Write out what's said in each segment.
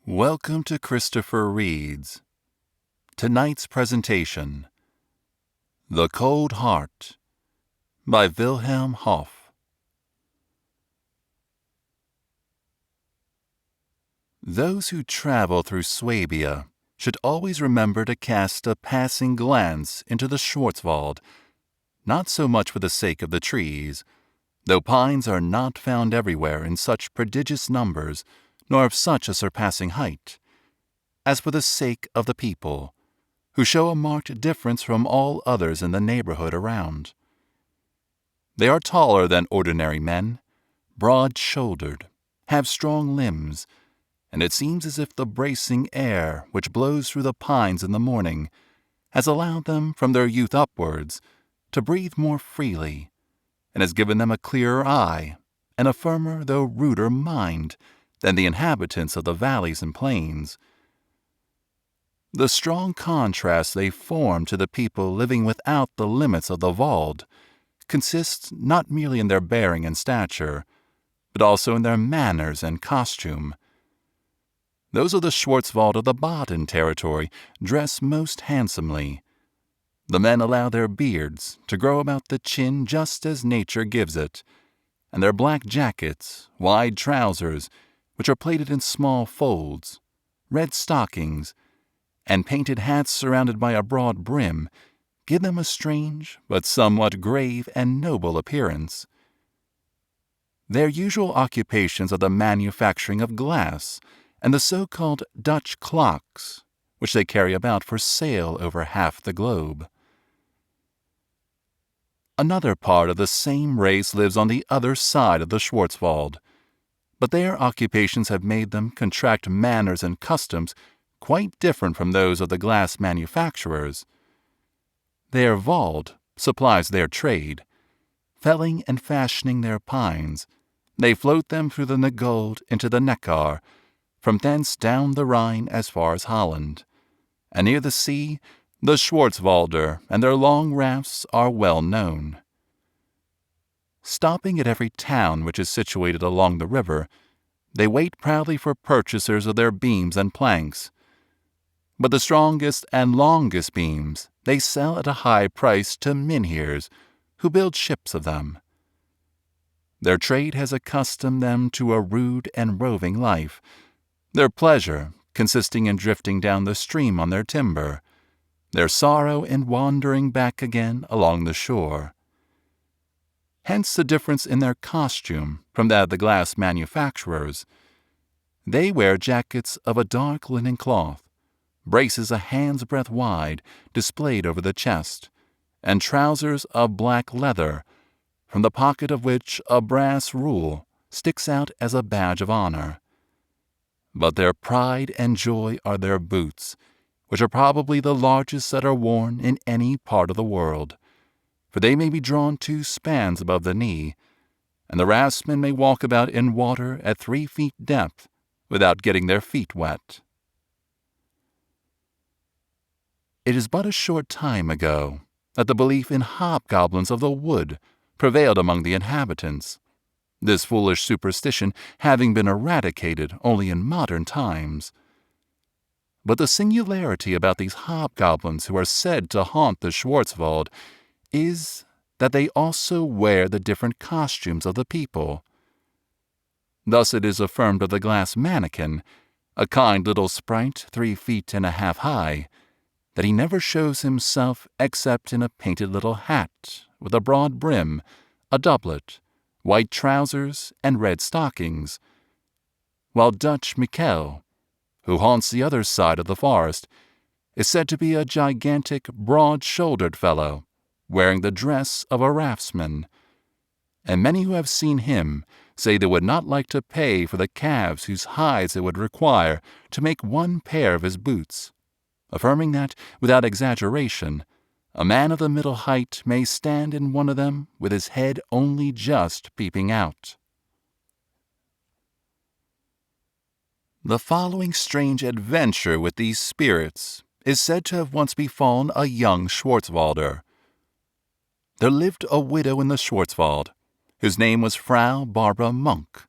Welcome to Christopher Reads. Tonight's presentation, The Cold Heart, by Wilhelm Hauff. Those who travel through Swabia should always remember to cast a passing glance into the Schwarzwald, not so much for the sake of the trees, though pines are not found everywhere in such prodigious numbers, nor of such a surpassing height, as for the sake of the people, who show a marked difference from all others in the neighborhood around. They are taller than ordinary men, broad-shouldered, have strong limbs, and it seems as if the bracing air which blows through the pines in the morning has allowed them, from their youth upwards, to breathe more freely, and has given them a clearer eye and a firmer though ruder mind than the inhabitants of the valleys and plains. The strong contrast they form to the people living without the limits of the Wald consists not merely in their bearing and stature, but also in their manners and costume. Those of the Schwarzwald of the Baden territory dress most handsomely. The men allow their beards to grow about the chin just as nature gives it, and their black jackets, wide trousers, which are plaited in small folds, red stockings, and painted hats surrounded by a broad brim, give them a strange but somewhat grave and noble appearance. Their usual occupations are the manufacturing of glass and the so-called Dutch clocks, which they carry about for sale over half the globe. Another part of the same race lives on the other side of the Schwarzwald, but their occupations have made them contract manners and customs quite different from those of the glass manufacturers. Their Wald supplies their trade. Felling and fashioning their pines, they float them through the Nagold into the Neckar, from thence down the Rhine as far as Holland. And near the sea, the Schwarzwalder and their long rafts are well known. Stopping at every town which is situated along the river, they wait proudly for purchasers of their beams and planks. But the strongest and longest beams they sell at a high price to mynheers, who build ships of them. Their trade has accustomed them to a rude and roving life, their pleasure consisting in drifting down the stream on their timber, their sorrow in wandering back again along the shore. Hence the difference in their costume from that of the glass manufacturers. They wear jackets of a dark linen cloth, braces a hand's breadth wide displayed over the chest, and trousers of black leather, from the pocket of which a brass rule sticks out as a badge of honor. But their pride and joy are their boots, which are probably the largest that are worn in any part of the world, for they may be drawn 2 spans above the knee, and the raftsmen may walk about in water at 3 feet depth without getting their feet wet. It is but a short time ago that the belief in hobgoblins of the wood prevailed among the inhabitants, this foolish superstition having been eradicated only in modern times. But the singularity about these hobgoblins who are said to haunt the Schwarzwald is that they also wear the different costumes of the people. Thus it is affirmed of the glass mannequin, a kind little sprite 3 feet and a half high, that he never shows himself except in a painted little hat with a broad brim, a doublet, white trousers, and red stockings, while Dutch Michael, who haunts the other side of the forest, is said to be a gigantic, broad-shouldered fellow, wearing the dress of a raftsman, and many who have seen him say they would not like to pay for the calves whose hides it would require to make 1 pair of his boots, affirming that, without exaggeration, a man of the middle height may stand in one of them with his head only just peeping out. The following strange adventure with these spirits is said to have once befallen a young Schwarzwalder. There lived a widow in the Schwarzwald, whose name was Frau Barbara Monk.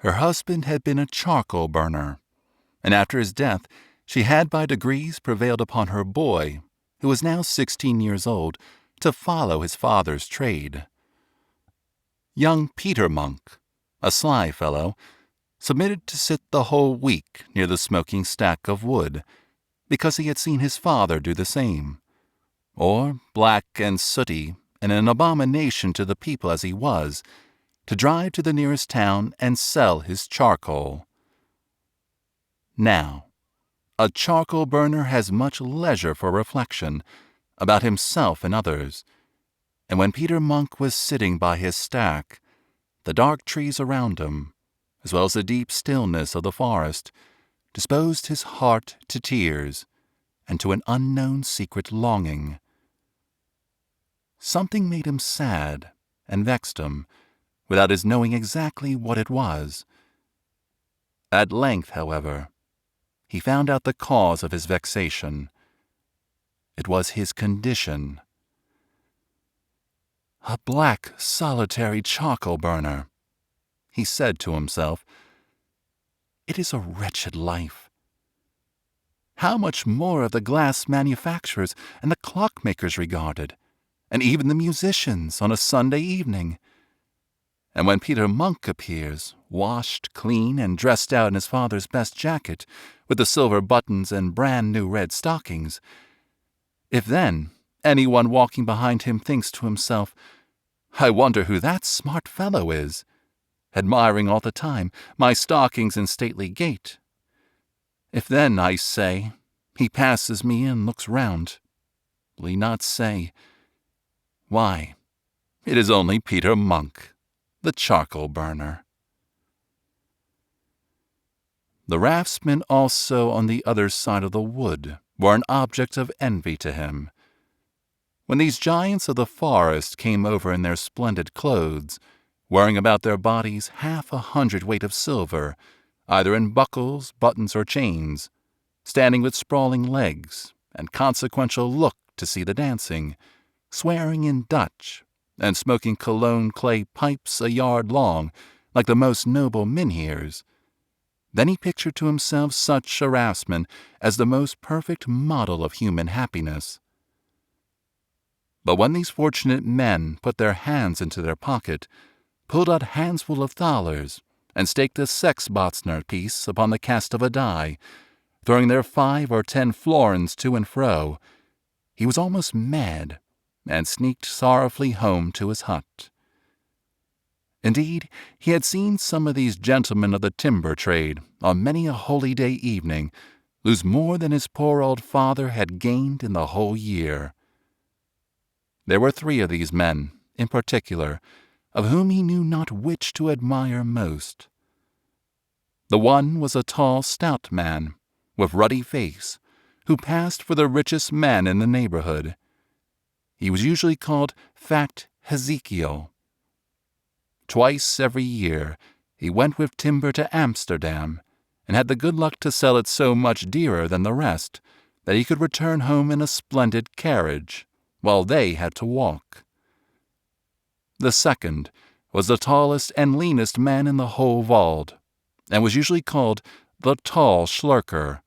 Her husband had been a charcoal burner, and after his death she had by degrees prevailed upon her boy, who was now 16 years old, to follow his father's trade. Young Peter Monk, a sly fellow, submitted to sit the whole week near the smoking stack of wood, because he had seen his father do the same. Or, black and sooty, and an abomination to the people as he was, to drive to the nearest town and sell his charcoal. Now, a charcoal burner has much leisure for reflection about himself and others, and when Peter Monk was sitting by his stack, the dark trees around him, as well as the deep stillness of the forest, disposed his heart to tears and to an unknown secret longing. Something made him sad and vexed him, without his knowing exactly what it was. At length, however, he found out the cause of his vexation. It was his condition. A black, solitary charcoal burner, he said to himself. It is a wretched life. How much more of the glass manufacturers and the clockmakers regarded, and even the musicians on a Sunday evening. And when Peter Monk appears, washed, clean, and dressed out in his father's best jacket, with the silver buttons and brand-new red stockings, if then anyone walking behind him thinks to himself, I wonder who that smart fellow is, admiring all the time my stockings and stately gait. If then, I say, he passes me and looks round, will he not say, why, it is only Peter Monk, the charcoal burner. The raftsmen also on the other side of the wood were an object of envy to him. When these giants of the forest came over in their splendid clothes, wearing about their bodies 100 weight of silver, either in buckles, buttons, or chains, standing with sprawling legs and consequential look to see the dancing, swearing in Dutch, and smoking cologne clay pipes a yard long, like the most noble mynheers, then he pictured to himself such a raftsman as the most perfect model of human happiness. But when these fortunate men put their hands into their pocket, pulled out handsful of thalers, and staked a sex-botsner piece upon the cast of a die, throwing their 5 or 10 florins to and fro, he was almost mad, and sneaked sorrowfully home to his hut. Indeed, he had seen some of these gentlemen of the timber trade, on many a holy-day evening, lose more than his poor old father had gained in the whole year. There were 3 of these men, in particular, of whom he knew not which to admire most. The one was a tall, stout man, with ruddy face, who passed for the richest man in the neighborhood. He was usually called Fat Hezekiel. Twice every year he went with timber to Amsterdam, and had the good luck to sell it so much dearer than the rest that he could return home in a splendid carriage, while they had to walk. The second was the tallest and leanest man in the whole Wald, and was usually called the Tall Schlurker.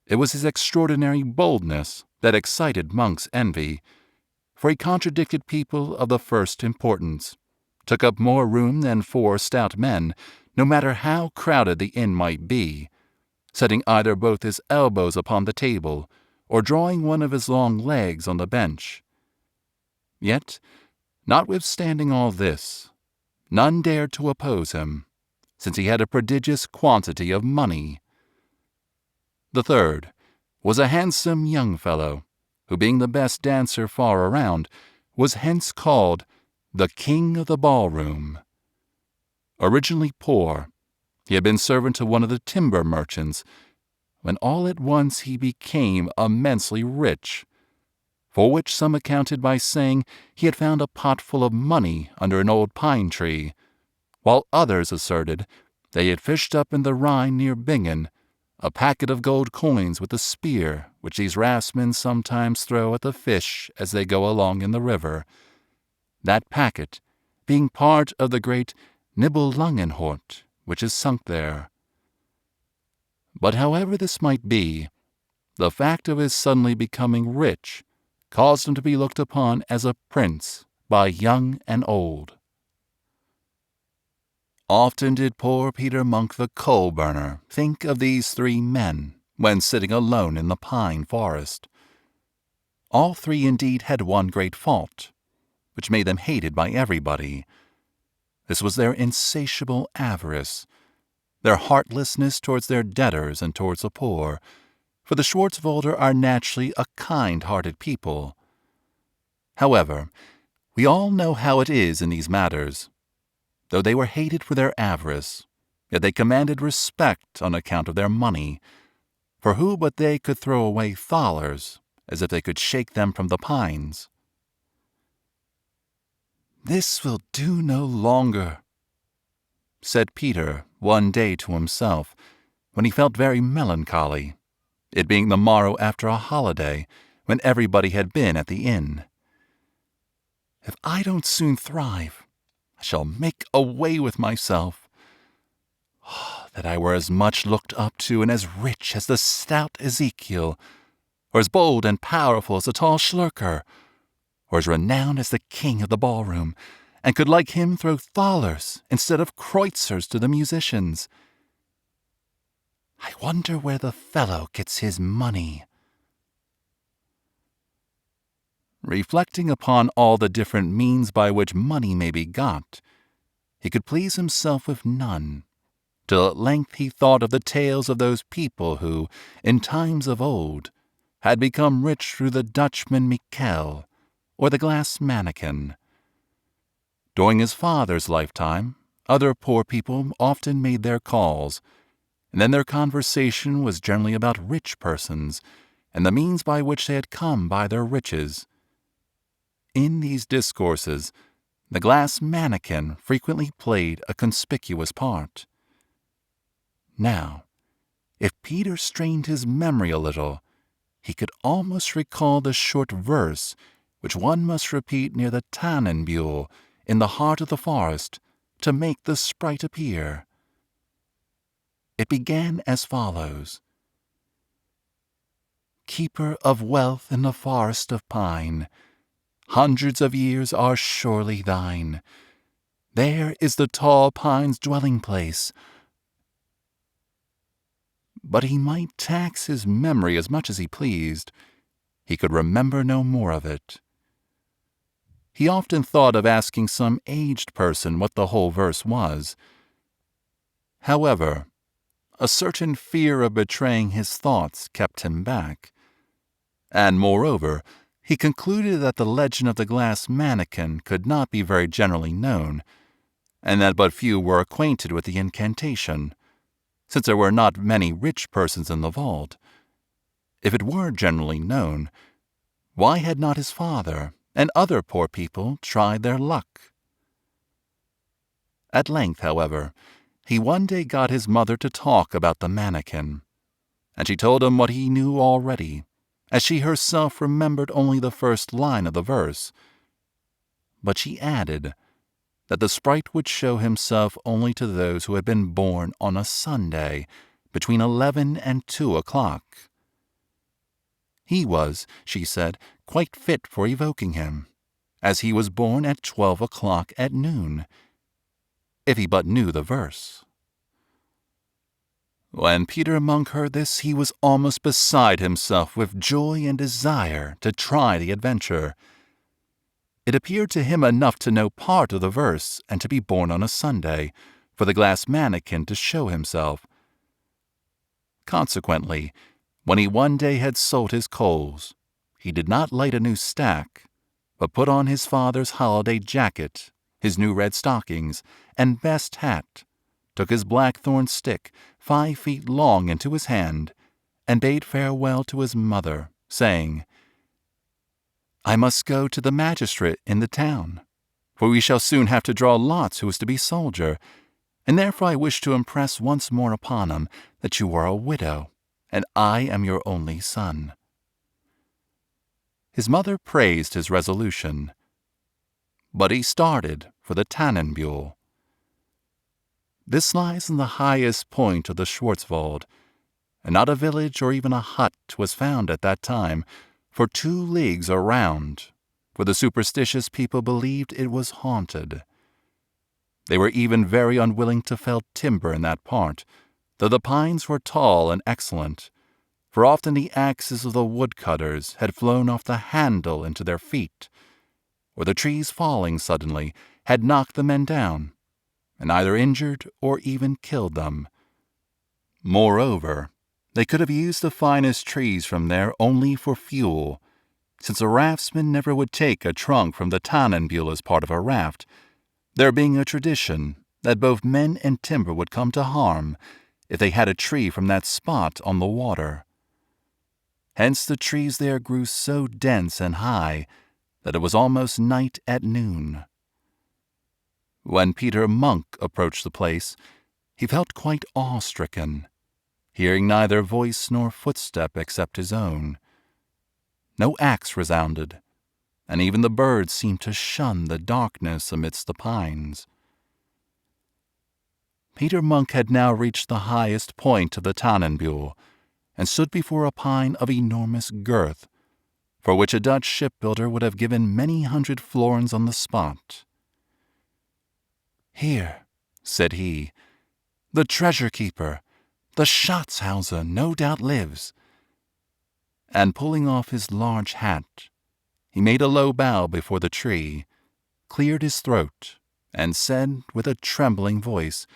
It was his extraordinary boldness that excited Monk's envy, for he contradicted people of the first importance, took up more room than 4 stout men, no matter how crowded the inn might be, setting either both his elbows upon the table, or drawing one of his long legs on the bench. Yet, notwithstanding all this, none dared to oppose him, since he had a prodigious quantity of money. The third was a handsome young fellow, who, being the best dancer far around, was hence called the King of the Ballroom. Originally poor, he had been servant to one of the timber merchants, when all at once he became immensely rich, for which some accounted by saying he had found a pot full of money under an old pine tree, while others asserted that he had fished up in the Rhine near Bingen a packet of gold coins with a spear which these raftsmen sometimes throw at the fish as they go along in the river, that packet being part of the great Nibelungenhort which is sunk there. But however this might be, the fact of his suddenly becoming rich caused him to be looked upon as a prince by young and old. Often did poor Peter Monk the coal-burner think of these three men when sitting alone in the pine forest. All three indeed had one great fault, which made them hated by everybody. This was their insatiable avarice, their heartlessness towards their debtors and towards the poor, for the Schwarzwälder are naturally a kind-hearted people. However, we all know how it is in these matters. Though they were hated for their avarice, yet they commanded respect on account of their money, for who but they could throw away thalers as if they could shake them from the pines? "This will do no longer," said Peter one day to himself, when he felt very melancholy, it being the morrow after a holiday, when everybody had been at the inn. "If I don't soon thrive, I shall make away with myself. Oh, that I were as much looked up to and as rich as the stout Ezekiel, or as bold and powerful as the tall Schlurker, or as renowned as the king of the ballroom, and could like him throw thalers instead of kreutzers to the musicians. I wonder where the fellow gets his money." Reflecting upon all the different means by which money may be got, he could please himself with none, till at length he thought of the tales of those people who, in times of old, had become rich through the Dutchman Mikel, or the glass mannikin. During his father's lifetime, other poor people often made their calls, and then their conversation was generally about rich persons, and the means by which they had come by their riches. In these discourses, the glass mannikin frequently played a conspicuous part. Now, if Peter strained his memory a little, he could almost recall the short verse which one must repeat near the Tannenbühl in the heart of the forest to make the sprite appear. It began as follows: "Keeper of wealth in the forest of pine, hundreds of years are surely thine. There is the tall pine's dwelling place." But he might tax his memory as much as he pleased. He could remember no more of it. He often thought of asking some aged person what the whole verse was. However, a certain fear of betraying his thoughts kept him back. And moreover, he concluded that the legend of the glass mannikin could not be very generally known, and that but few were acquainted with the incantation, since there were not many rich persons in the vault. If it were generally known, why had not his father and other poor people tried their luck? At length, however, he one day got his mother to talk about the mannikin, and she told him what he knew already, as she herself remembered only the first line of the verse. But she added that the sprite would show himself only to those who had been born on a Sunday, between 11 and 2 o'clock. He was, she said, quite fit for evoking him, as he was born at 12 o'clock at noon, if he but knew the verse. When Peter Monk heard this, he was almost beside himself with joy and desire to try the adventure. It appeared to him enough to know part of the verse and to be born on a Sunday, for the glass mannikin to show himself. Consequently, when he one day had sold his coals, he did not light a new stack, but put on his father's holiday jacket, his new red stockings, and best hat, took his blackthorn stick 5 feet long into his hand, and bade farewell to his mother, saying, "I must go to the magistrate in the town, for we shall soon have to draw lots who is to be soldier, and therefore I wish to impress once more upon him that you are a widow, and I am your only son." His mother praised his resolution, but he started for the Tannenbühl. This lies in the highest point of the Schwarzwald, and not a village or even a hut was found at that time for 2 leagues around, for the superstitious people believed it was haunted. They were even very unwilling to fell timber in that part, though the pines were tall and excellent, for often the axes of the woodcutters had flown off the handle into their feet, or the trees falling suddenly had knocked the men down, and either injured or even killed them. Moreover, they could have used the finest trees from there only for fuel, since a raftsman never would take a trunk from the Tannenbühl as part of a raft, there being a tradition that both men and timber would come to harm if they had a tree from that spot on the water. Hence the trees there grew so dense and high that it was almost night at noon. When Peter Munk approached the place, he felt quite awe-stricken, hearing neither voice nor footstep except his own. No axe resounded, and even the birds seemed to shun the darkness amidst the pines. Peter Munk had now reached the highest point of the Tannenbühl, and stood before a pine of enormous girth, for which a Dutch shipbuilder would have given many 100 florins on the spot. "Here," said he, "the treasure-keeper, the Schatzhauser, no doubt lives." And pulling off his large hat, he made a low bow before the tree, cleared his throat, and said with a trembling voice,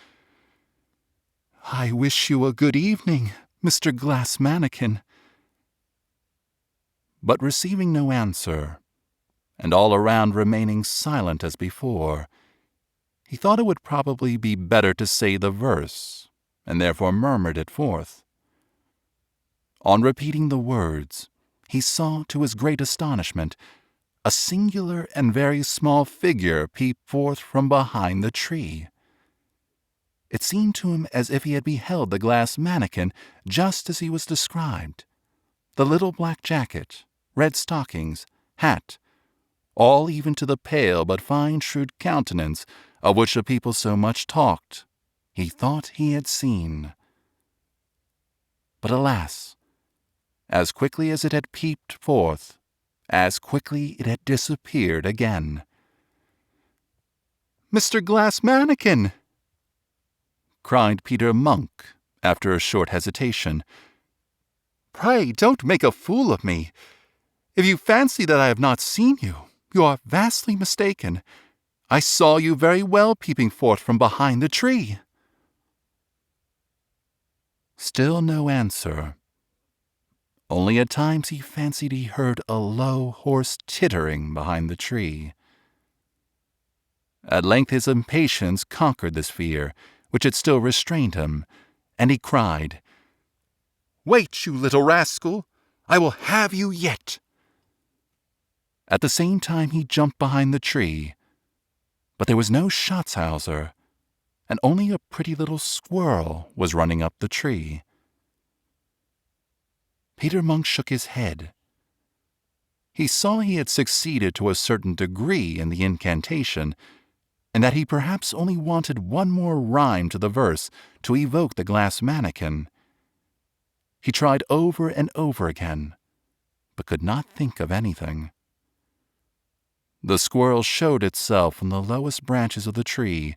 "I wish you a good evening, Mr. Glass Mannikin." But receiving no answer, and all around remaining silent as before, he thought it would probably be better to say the verse, and therefore murmured it forth. On repeating the words, he saw, to his great astonishment, a singular and very small figure peep forth from behind the tree. It seemed to him as if he had beheld the glass mannikin just as he was described. The little black jacket, red stockings, hat, all even to the pale but fine shrewd countenance of which the people so much talked, he thought he had seen. But alas! As quickly as it had peeped forth, as quickly it had disappeared again. "Mr. Glass Mannikin!" cried Peter Munk, after a short hesitation. "Pray don't make a fool of me. If you fancy that I have not seen you, you are vastly mistaken. I saw you very well peeping forth from behind the tree." Still no answer. Only at times he fancied he heard a low, hoarse tittering behind the tree. At length his impatience conquered this fear, which had still restrained him, and he cried, "Wait, you little rascal! I will have you yet!" At the same time he jumped behind the tree, but there was no Schatzhauser, and only a pretty little squirrel was running up the tree. Peter Munk shook his head. He saw he had succeeded to a certain degree in the incantation, and that he perhaps only wanted one more rhyme to the verse to evoke the glass mannikin. He tried over and over again, but could not think of anything. The squirrel showed itself from the lowest branches of the tree,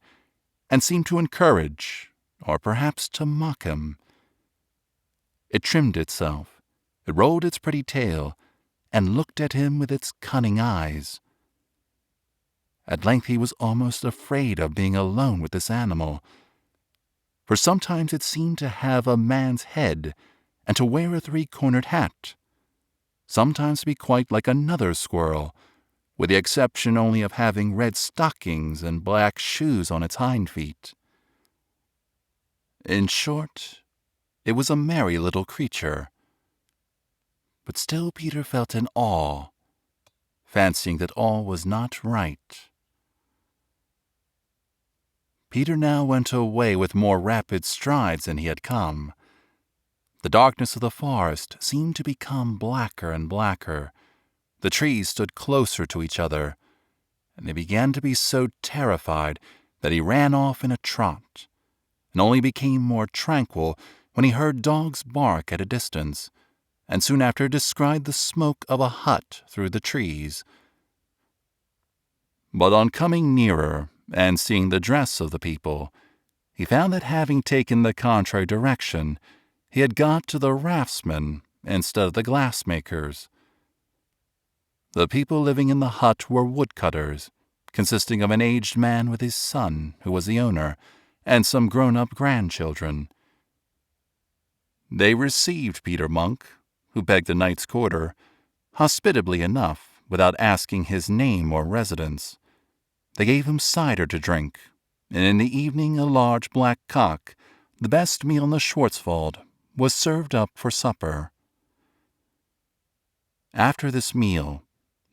and seemed to encourage, or perhaps to mock him. It trimmed itself, it rolled its pretty tail, and looked at him with its cunning eyes. At length he was almost afraid of being alone with this animal, for sometimes it seemed to have a man's head, and to wear a 3-cornered hat, sometimes to be quite like another squirrel, with the exception only of having red stockings and black shoes on its hind feet. In short, it was a merry little creature. But still Peter felt an awe, fancying that all was not right. Peter now went away with more rapid strides than he had come. The darkness of the forest seemed to become blacker and blacker. The trees stood closer to each other, and they began to be so terrified that he ran off in a trot, and only became more tranquil when he heard dogs bark at a distance, and soon after descried the smoke of a hut through the trees. But on coming nearer and seeing the dress of the people, he found that having taken the contrary direction, he had got to the raftsmen instead of the glassmakers. The people living in the hut were woodcutters, consisting of an aged man with his son, who was the owner, and some grown-up grandchildren. They received Peter Monk, who begged a night's quarter, hospitably enough, without asking his name or residence. They gave him cider to drink, and in the evening a large black cock, the best meal in the Schwarzwald, was served up for supper. After this meal,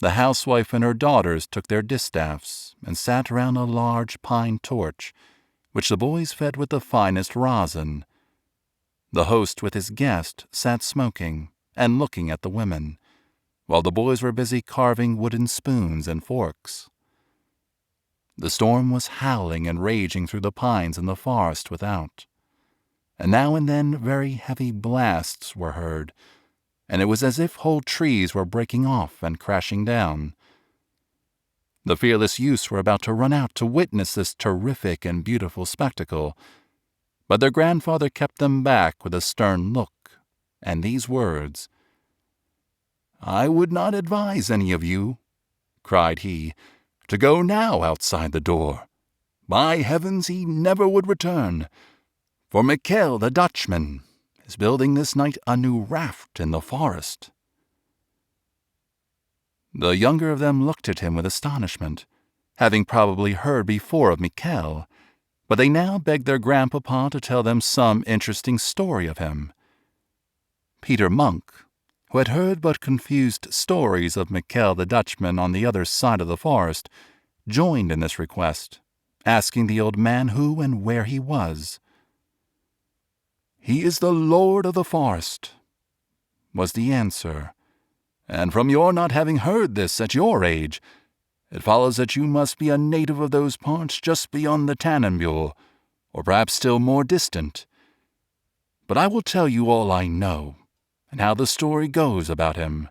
the housewife and her daughters took their distaffs and sat round a large pine torch, which the boys fed with the finest rosin. The host with his guest sat smoking and looking at the women, while the boys were busy carving wooden spoons and forks. The storm was howling and raging through the pines in the forest without, and now and then very heavy blasts were heard, and it was as if whole trees were breaking off and crashing down. The fearless youths were about to run out to witness this terrific and beautiful spectacle, but their grandfather kept them back with a stern look, and these words, "I would not advise any of you," cried he, "to go now outside the door. By heavens, he never would return, for Michael the Dutchman is building this night a new raft in the forest." The younger of them looked at him with astonishment, having probably heard before of Michael, but they now begged their grandpapa to tell them some interesting story of him. Peter Monk, who had heard but confused stories of Michael the Dutchman on the other side of the forest, joined in this request, asking the old man who and where he was. "He is the lord of the forest," was the answer, "and from your not having heard this at your age, it follows that you must be a native of those parts just beyond the Tannenbühl, or perhaps still more distant. But I will tell you all I know, and how the story goes about him.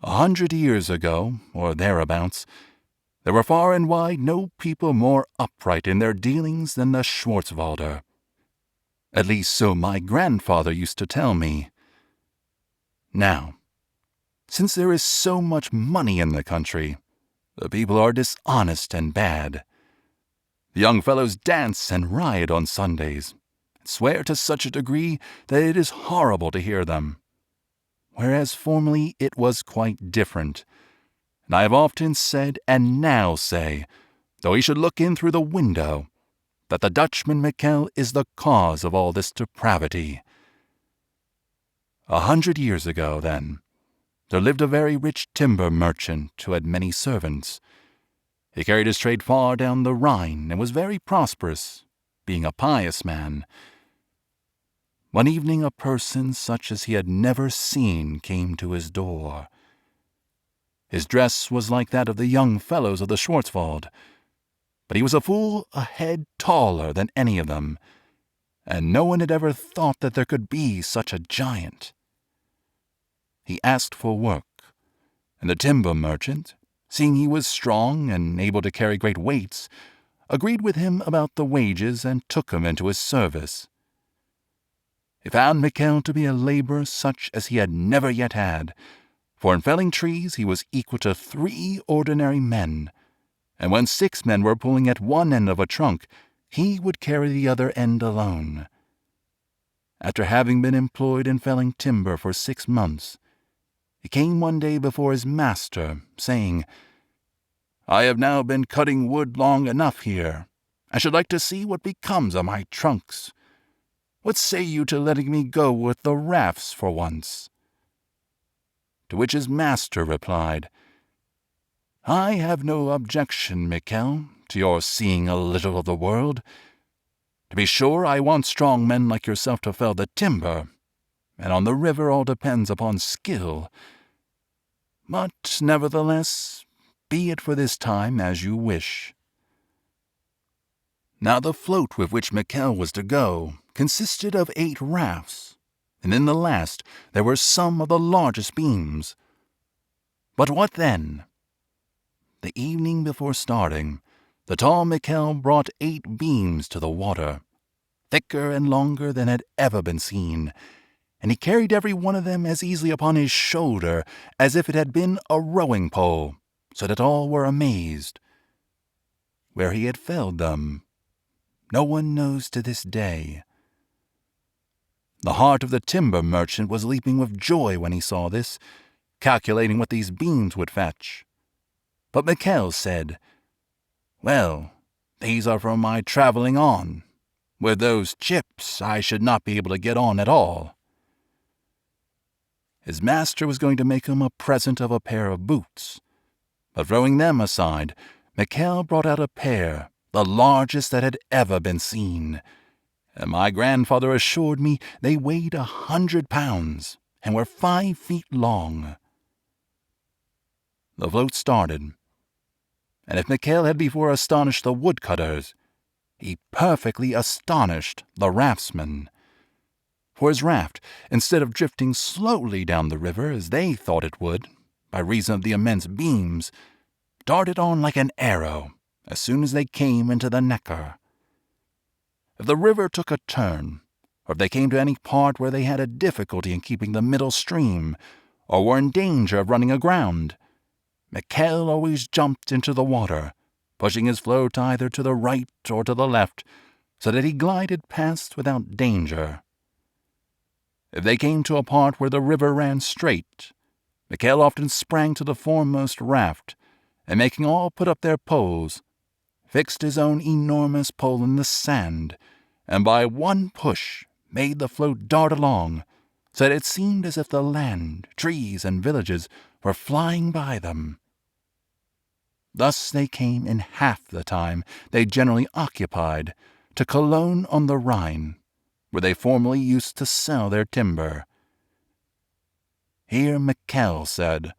100 years ago, or thereabouts, there were far and wide no people more upright in their dealings than the Schwarzwalder. At least so my grandfather used to tell me. Now, since there is so much money in the country, the people are dishonest and bad. The young fellows dance and riot on Sundays, and swear to such a degree that it is horrible to hear them, whereas formerly it was quite different. And I have often said, and now say, though he should look in through the window, that the Dutchman Michael is the cause of all this depravity. 100 years ago, then, there lived a very rich timber merchant who had many servants. He carried his trade far down the Rhine and was very prosperous, being a pious man. One evening a person such as he had never seen came to his door. His dress was like that of the young fellows of the Schwarzwald, but he was a full a head taller than any of them, and no one had ever thought that there could be such a giant. He asked for work, and the timber merchant, seeing he was strong and able to carry great weights, agreed with him about the wages and took him into his service. He found Michael to be a labor such as he had never yet had, for in felling trees he was equal to 3 ordinary men, and when 6 men were pulling at one end of a trunk, he would carry the other end alone. After having been employed in felling timber for 6 months, he came one day before his master, saying, "I have now been cutting wood long enough here. I should like to see what becomes of my trunks. What say you to letting me go with the rafts for once?" To which his master replied, "I have no objection, Michael, to your seeing a little of the world. To be sure, I want strong men like yourself to fell the timber, and on the river all depends upon skill. But, nevertheless, be it for this time as you wish." Now the float with which Michael was to go consisted of 8 rafts, and in the last there were some of the largest beams. But what then? The evening before starting, the tall Mikel brought 8 beams to the water, thicker and longer than had ever been seen, and he carried every one of them as easily upon his shoulder as if it had been a rowing pole, so that all were amazed. Where he had felled them, no one knows to this day. The heart of the timber merchant was leaping with joy when he saw this, calculating what these beams would fetch. But Mikel said, "Well, these are for my travelling on. With those chips I should not be able to get on at all." His master was going to make him a present of a pair of boots, but throwing them aside, Mikel brought out a pair, the largest that had ever been seen, and my grandfather assured me they weighed 100 pounds and were 5 feet long. The float started, and if Mikel had before astonished the woodcutters, he perfectly astonished the raftsmen. For his raft, instead of drifting slowly down the river as they thought it would, by reason of the immense beams, darted on like an arrow as soon as they came into the Neckar. If the river took a turn, or if they came to any part where they had a difficulty in keeping the middle stream, or were in danger of running aground, Mikel always jumped into the water, pushing his float either to the right or to the left, so that he glided past without danger. If they came to a part where the river ran straight, Mikel often sprang to the foremost raft, and making all put up their poles, fixed his own enormous pole in the sand, and by one push made the float dart along, so that it seemed as if the land, trees, and villages were flying by them. Thus they came in half the time they generally occupied to Cologne on the Rhine, where they formerly used to sell their timber. Here Mikel said,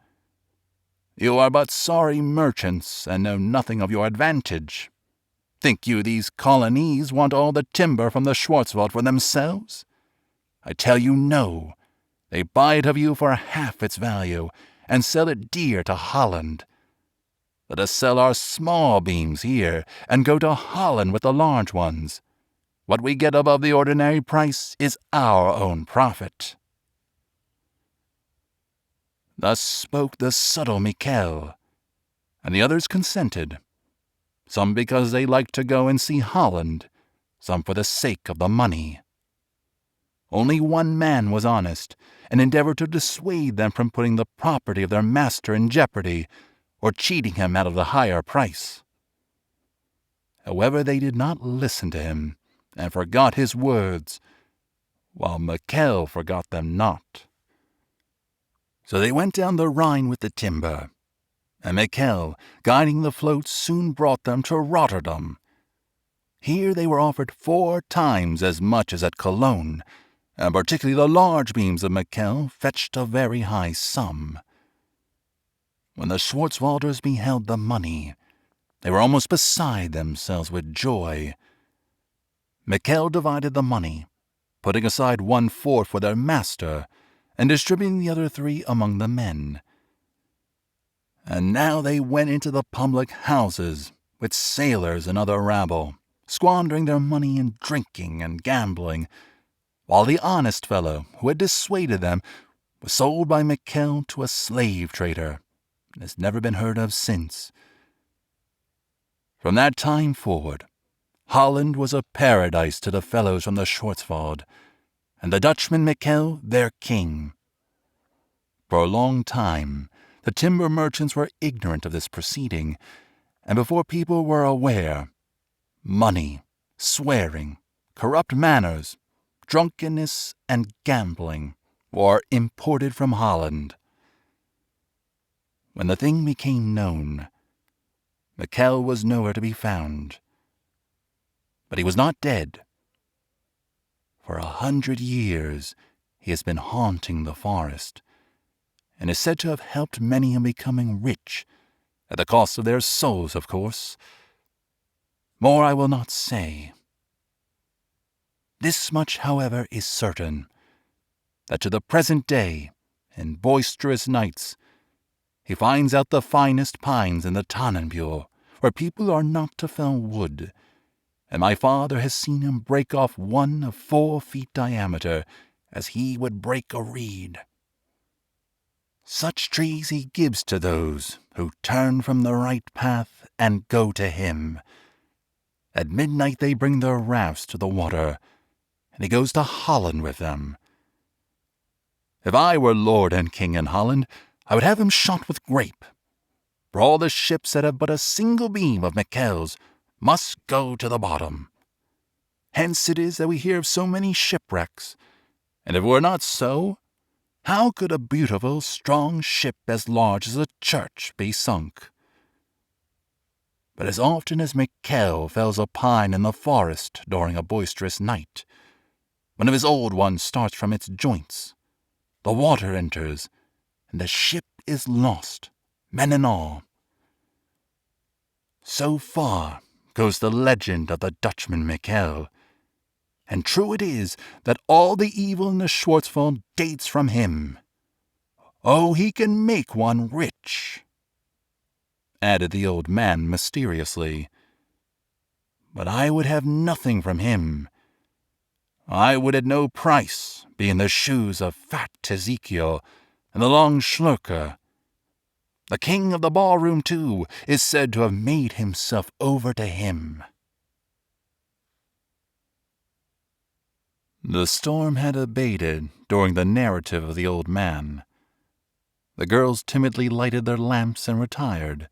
"You are but sorry merchants, and know nothing of your advantage. Think you these colonies want all the timber from the Schwarzwald for themselves? I tell you no. They buy it of you for half its value, and sell it dear to Holland. Let us sell our small beams here, and go to Holland with the large ones. What we get above the ordinary price is our own profit." Thus spoke the subtle Mikel, and the others consented, some because they liked to go and see Holland, some for the sake of the money. Only one man was honest, and endeavored to dissuade them from putting the property of their master in jeopardy, or cheating him out of the higher price. However, they did not listen to him, and forgot his words, while Mikel forgot them not. So they went down the Rhine with the timber, and Mikel, guiding the float, soon brought them to Rotterdam. Here they were offered 4 times as much as at Cologne, and particularly the large beams of Mikel fetched a very high sum. When the Schwarzwalders beheld the money, they were almost beside themselves with joy. Mikel divided the money, putting aside 1/4 for their master, and distributing the other 3 among the men. And now they went into the public houses with sailors and other rabble, squandering their money in drinking and gambling, while the honest fellow who had dissuaded them was sold by Mikel to a slave trader, and has never been heard of since. From that time forward, Holland was a paradise to the fellows from the Schwarzwald, and the Dutchman Mikel their king. For a long time the timber merchants were ignorant of this proceeding, and before people were aware, money, swearing, corrupt manners, drunkenness, and gambling were imported from Holland. When the thing became known, Mikel was nowhere to be found. But he was not dead. For 100 years he has been haunting the forest, and is said to have helped many in becoming rich, at the cost of their souls, of course. More I will not say. This much, however, is certain, that to the present day, in boisterous nights, he finds out the finest pines in the Tannenbühl, where people are not to fell wood, and my father has seen him break off one of 4 feet diameter, as he would break a reed. Such trees he gives to those who turn from the right path and go to him. At midnight they bring their rafts to the water, and he goes to Holland with them. If I were lord and king in Holland, I would have him shot with grape. For all the ships that have but a single beam of Mikkel's must go to the bottom. Hence it is that we hear of so many shipwrecks, and if it were not so, how could a beautiful, strong ship as large as a church be sunk? But as often as Mikkel fells a pine in the forest during a boisterous night, one of his old ones starts from its joints, the water enters, and the ship is lost, men and all. So far goes the legend of the Dutchman Mikkel, and true it is that all the evil in the Schwarzwald dates from him. Oh, he can make one rich, added the old man mysteriously. But I would have nothing from him. I would at no price be in the shoes of fat Ezekiel and the long Schlurker. The king of the ballroom, too, is said to have made himself over to him. The storm had abated during the narrative of the old man. The girls timidly lighted their lamps and retired,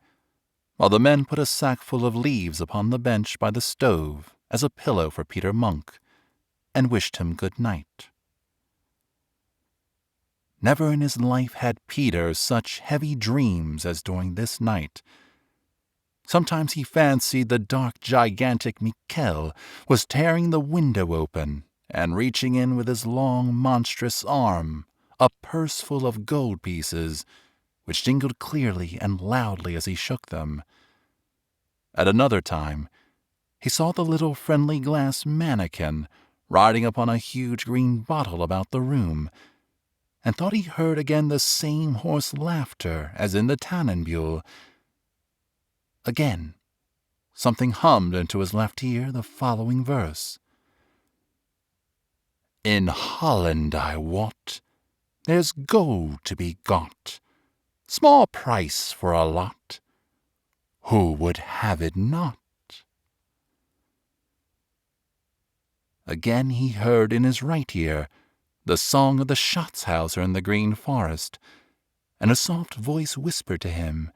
while the men put a sackful of leaves upon the bench by the stove as a pillow for Peter Munk, and wished him good night. Never in his life had Peter such heavy dreams as during this night. Sometimes he fancied the dark, gigantic Mikkel was tearing the window open and reaching in with his long, monstrous arm a purse full of gold pieces, which jingled clearly and loudly as he shook them. At another time, he saw the little friendly glass mannikin riding upon a huge green bottle about the room, and thought he heard again the same hoarse laughter as in the Tannenbühl. Again, something hummed into his left ear the following verse: In Holland, I wot, there's gold to be got, small price for a lot. Who would have it not? Again he heard in his right ear the song of the Schatzhauser in the green forest, and a soft voice whispered to him,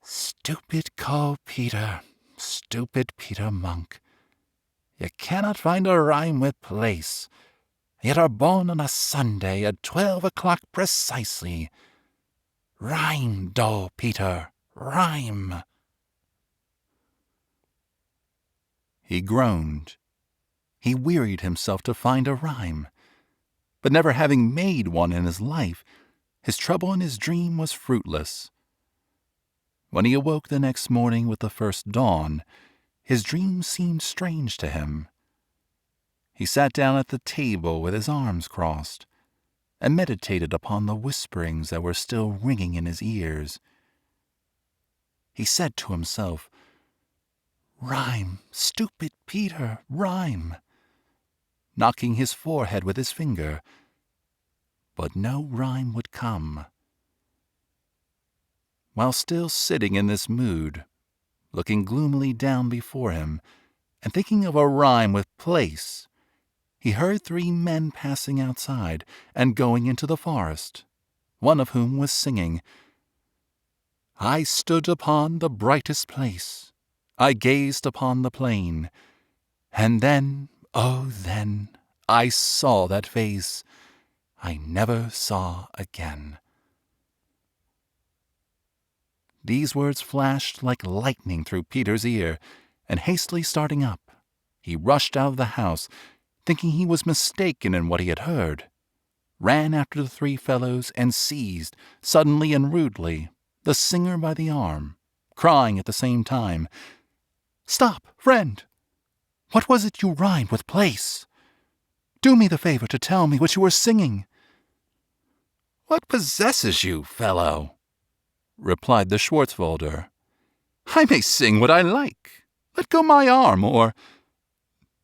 Stupid Carl Peter, stupid Peter Munk, you cannot find a rhyme with place, yet are born on a Sunday at 12 o'clock precisely. Rhyme, dull Peter, rhyme. He groaned. He wearied himself to find a rhyme, but never having made one in his life, his trouble in his dream was fruitless. When he awoke the next morning with the first dawn, his dream seemed strange to him. He sat down at the table with his arms crossed, and meditated upon the whisperings that were still ringing in his ears. He said to himself, Rhyme, stupid Peter, rhyme, knocking his forehead with his finger, but no rhyme would come. While still sitting in this mood, looking gloomily down before him, and thinking of a rhyme with place, he heard 3 men passing outside and going into the forest, one of whom was singing, I stood upon the brightest place, I gazed upon the plain, and then, oh then, I saw that face I never saw again. These words flashed like lightning through Peter's ear, and hastily starting up, he rushed out of the house, thinking he was mistaken in what he had heard, ran after the 3 fellows and seized, suddenly and rudely, the singer by the arm, crying at the same time, Stop, friend! What was it you rhymed with place? Do me the favor to tell me what you were singing." "What possesses you, fellow?" replied the Schwarzwalder. "I may sing what I like. Let go my arm, or—"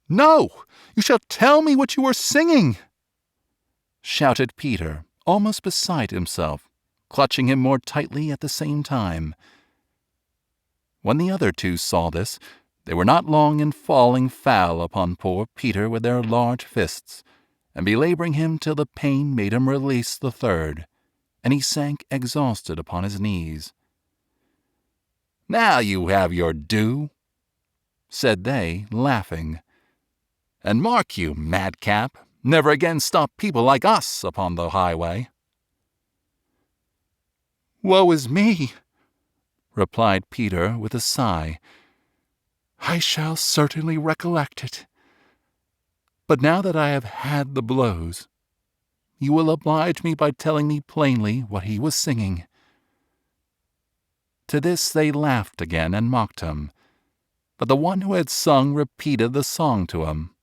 "No, you shall tell me what you were singing," shouted Peter, almost beside himself, clutching him more tightly at the same time. When the other two saw this, they were not long in falling foul upon poor Peter with their large fists, and belaboring him till the pain made him release the third, and he sank exhausted upon his knees. "Now you have your due," said they, laughing. "And mark you, madcap, never again stop people like us upon the highway." "Woe is me," replied Peter with a sigh. "I shall certainly recollect it. But now that I have had the blows, you will oblige me by telling me plainly what he was singing." To this they laughed again and mocked him, but the one who had sung repeated the song to him,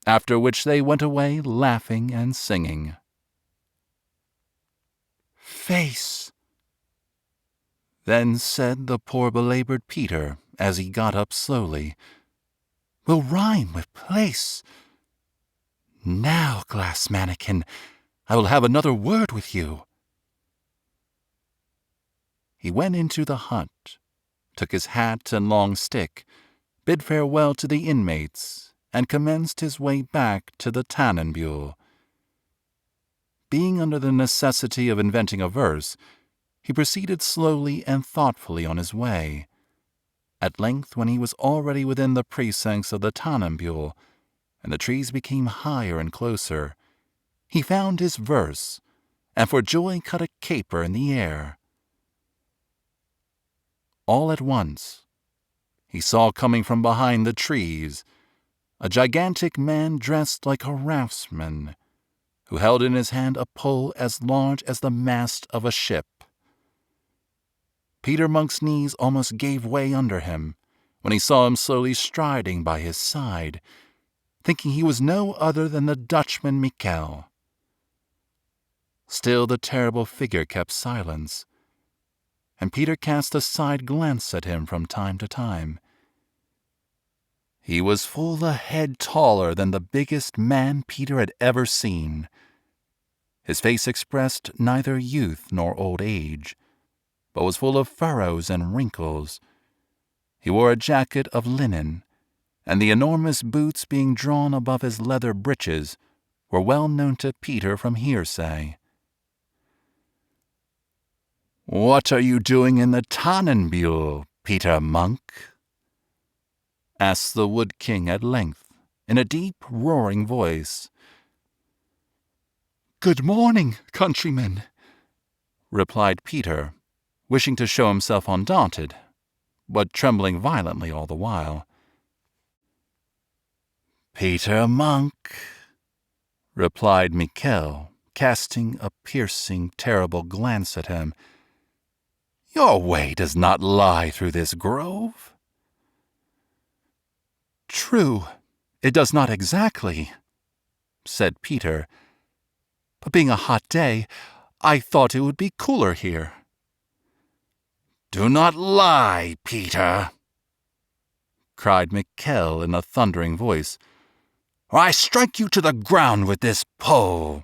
after which they went away laughing and singing. "Face," then said the poor belabored Peter as he got up slowly, "will rhyme with place. Now, glass mannikin, I will have another word with you." He went into the hut, took his hat and long stick, bid farewell to the inmates, and commenced his way back to the Tannenbühl. Being under the necessity of inventing a verse, he proceeded slowly and thoughtfully on his way. At length, when he was already within the precincts of the Tannenbühl, and the trees became higher and closer, he found his verse, and for joy cut a caper in the air. All at once, he saw coming from behind the trees a gigantic man dressed like a raftsman, who held in his hand a pole as large as the mast of a ship. Peter Monk's knees almost gave way under him when he saw him slowly striding by his side, thinking he was no other than the Dutchman Mikkel. Still the terrible figure kept silence, and Peter cast a side glance at him from time to time. He was full a head taller than the biggest man Peter had ever seen. His face expressed neither youth nor old age, but was full of furrows and wrinkles. He wore a jacket of linen, and the enormous boots being drawn above his leather breeches were well known to Peter from hearsay. "What are you doing in the Tannenbühl, Peter Monk?" asked the Wood King at length, in a deep, roaring voice. "Good morning, countrymen," replied Peter, wishing to show himself undaunted, but trembling violently all the while. "Peter Monk," replied Mikkel, casting a piercing, terrible glance at him, "your way does not lie through this grove." "True, it does not exactly," said Peter, "but being a hot day, I thought it would be cooler here." "Do not lie, Peter," cried Mikkel in a thundering voice, "or I strike you to the ground with this pole.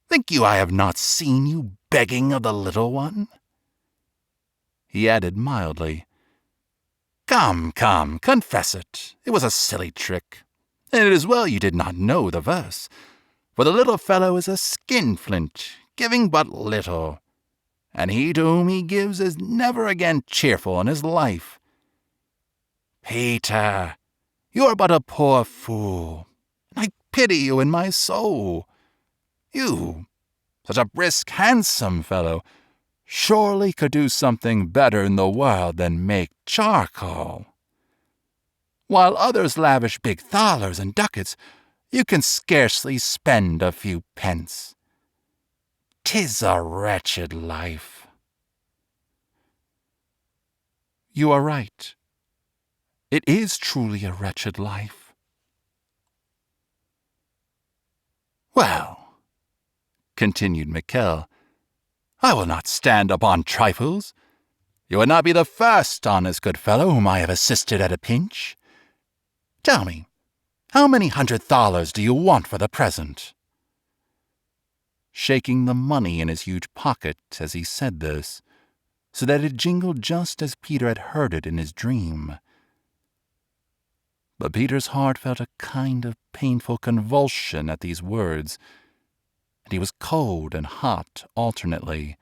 Think you I have not seen you begging of the little one?" He added mildly, Come, confess it. It was a silly trick, and it is well you did not know the verse, for the little fellow is a skinflint, giving but little, and he to whom he gives is never again cheerful in his life. Peter, you are but a poor fool, and I pity you in my soul. You, such a brisk, handsome fellow, surely could do something better in the world than make charcoal. While others lavish big thalers and ducats, you can scarcely spend a few pence. 'Tis a wretched life. You are right. It is truly a wretched life, "Well," continued Mikkel, "I will not stand upon trifles. You would not be the first honest good fellow whom I have assisted at a pinch. Tell me, how many $100 do you want for the present?" Shaking the money in his huge pocket as he said this, so that it jingled just as Peter had heard it in his dream. But Peter's heart felt a kind of painful convulsion at these words, and he was cold and hot alternately.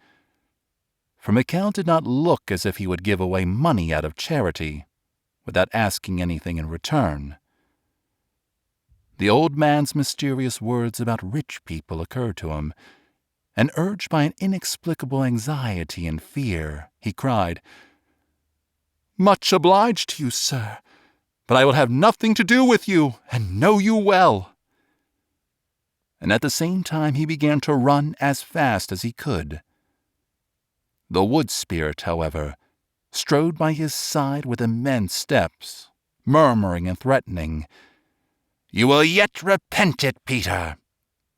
For Mikkel did not look as if he would give away money out of charity, without asking anything in return. The old man's mysterious words about rich people occurred to him, and urged by an inexplicable anxiety and fear, he cried, "Much obliged to you, sir, but I will have nothing to do with you, and know you well." And at the same time he began to run as fast as he could. The wood spirit, however, strode by his side with immense steps, murmuring and threatening, "You will yet repent it, Peter.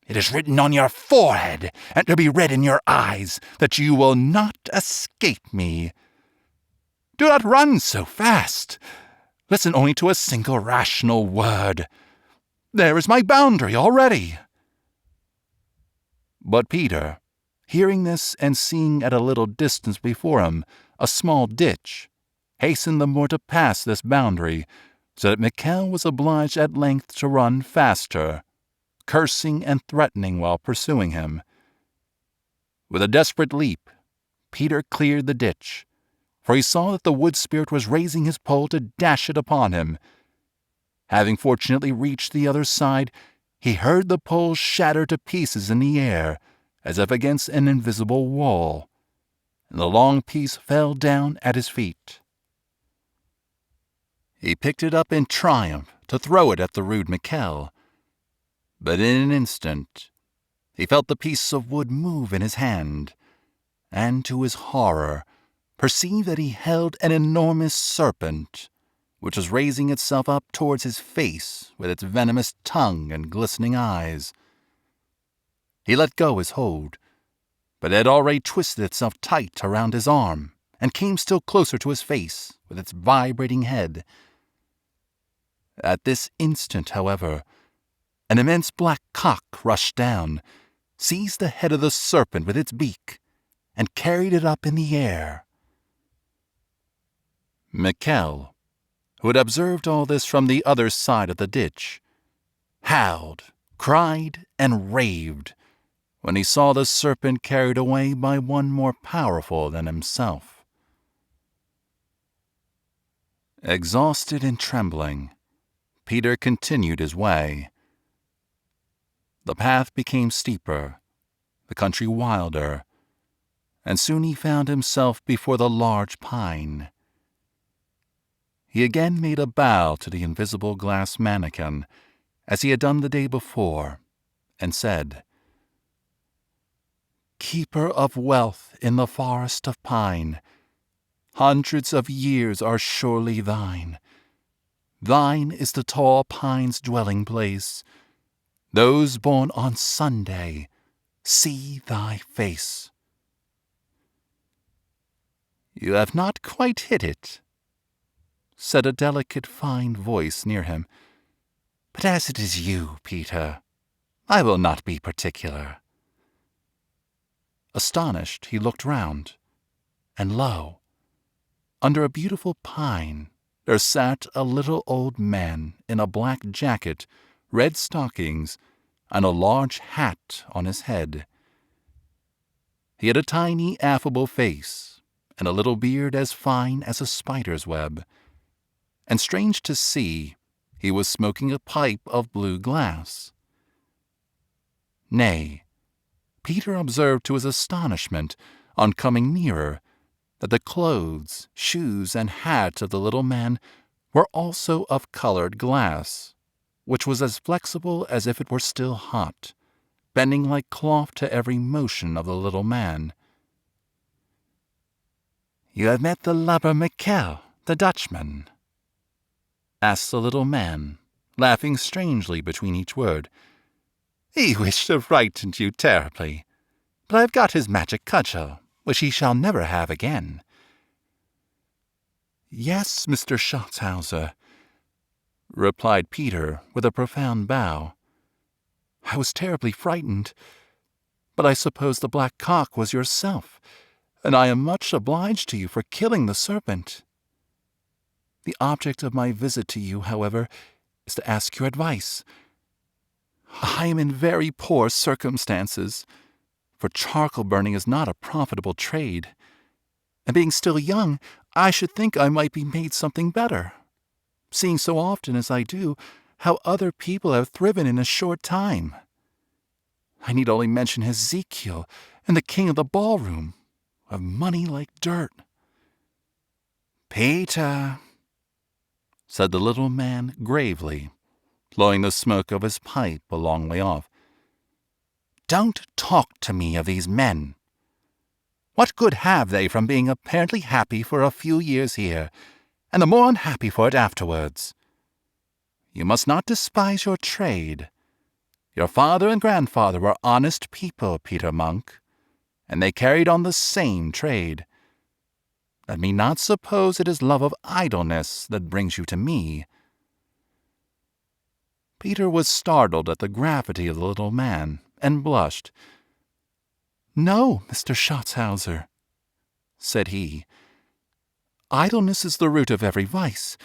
It is written on your forehead, and to be read in your eyes, that you will not escape me. Do not run so fast. Listen only to a single rational word. There is my boundary already." But Peter, hearing this and seeing at a little distance before him a small ditch, hastened the more to pass this boundary, so that Mikkel was obliged at length to run faster, cursing and threatening while pursuing him. With a desperate leap, Peter cleared the ditch, for he saw that the wood spirit was raising his pole to dash it upon him. Having fortunately reached the other side, he heard the pole shatter to pieces in the air, as if against an invisible wall, and the long piece fell down at his feet. He picked it up in triumph to throw it at the rude Mikkel, but in an instant he felt the piece of wood move in his hand, and to his horror perceived that he held an enormous serpent, which was raising itself up towards his face with its venomous tongue and glistening eyes. He let go his hold, but it had already twisted itself tight around his arm and came still closer to his face with its vibrating head. At this instant, however, an immense black cock rushed down, seized the head of the serpent with its beak, and carried it up in the air. Mikkel, who had observed all this from the other side of the ditch, howled, cried, and raved when he saw the serpent carried away by one more powerful than himself. Exhausted and trembling, Peter continued his way. The path became steeper, the country wilder, and soon he found himself before the large pine. He again made a bow to the invisible glass mannequin, as he had done the day before, and said, "Keeper of wealth in the forest of pine, hundreds of years are surely thine. Thine is the tall pine's dwelling place. Those born on Sunday see thy face." "You have not quite hit it," said a delicate, fine voice near him. "But as it is you, Peter, I will not be particular." Astonished, he looked round, and lo, under a beautiful pine there sat a little old man in a black jacket, red stockings, and a large hat on his head. He had a tiny, affable face, and a little beard as fine as a spider's web, and strange to see, he was smoking a pipe of blue glass. Nay, Peter observed to his astonishment, on coming nearer, that the clothes, shoes, and hat of the little man were also of colored glass, which was as flexible as if it were still hot, bending like cloth to every motion of the little man. "You have met the lubber Mikkel, the Dutchman?" asked the little man, laughing strangely between each word. He wished to frighten you terribly, but I've got his magic cudgel, which he shall never have again." "Yes, Mr. Schatzhauser," replied Peter with a profound bow. "I was terribly frightened, but I suppose the black cock was yourself, and I am much obliged to you for killing the serpent. The object of my visit to you, however, is to ask your advice. I am in very poor circumstances, for charcoal burning is not a profitable trade, and being still young, I should think I might be made something better, seeing so often as I do how other people have thriven in a short time. I need only mention Ezekiel and the king of the ballroom, of money like dirt." "Peter," said the little man gravely, blowing the smoke of his pipe a long way off, "don't talk to me of these men. What good have they from being apparently happy for a few years here, and the more unhappy for it afterwards? You must not despise your trade. Your father and grandfather were honest people, Peter Monk, and they carried on the same trade. Let me not suppose it is love of idleness that brings you to me." Peter was startled at the gravity of the little man, and blushed. "No, Mr. Schatzhauser," said he. "Idleness is the root of every vice.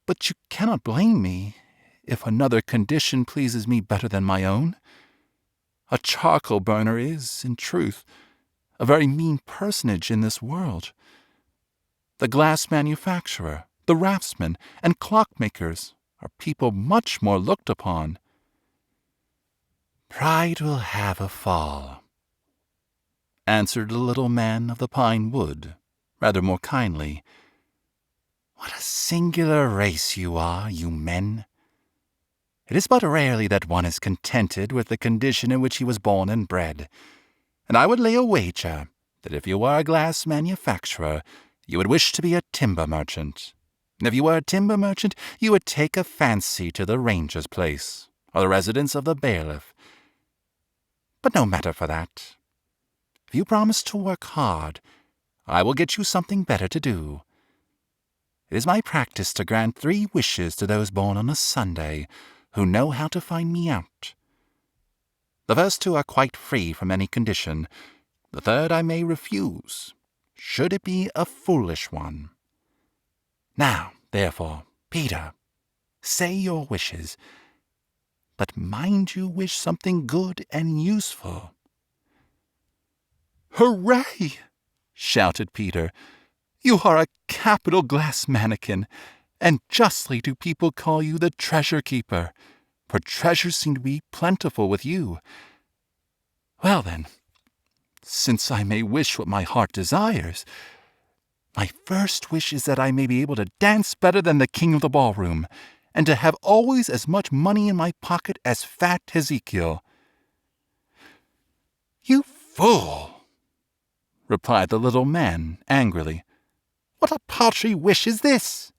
But you cannot blame me if another condition pleases me better than my own. A charcoal burner is, in truth, a very mean personage in this world. The glass manufacturer, the raftsmen, and clockmakers are people much more looked upon." "Pride will have a fall," answered the little man of the pine wood, rather more kindly. "What a singular race you are, you men! It is but rarely that one is contented with the condition in which he was born and bred, and I would lay a wager that if you were a glass manufacturer, you would wish to be a timber merchant, and if you were a timber merchant, you would take a fancy to the ranger's place, or the residence of the bailiff. But no matter for that. If you promise to work hard, I will get you something better to do. It is my practice to grant 3 wishes to those born on a Sunday who know how to find me out. The first 2 are quite free from any condition. The third I may refuse, should it be a foolish one. Now, therefore, Peter, say your wishes, but mind you wish something good and useful." "Hooray!" shouted Peter. "You are a capital glass mannikin, and justly do people call you the treasure keeper, for treasures seem to be plentiful with you. Well then, since I may wish what my heart desires, my first wish is that I may be able to dance better than the king of the ballroom, and to have always as much money in my pocket as fat Ezekiel." "You fool!" replied the little man angrily. "What a paltry wish is this?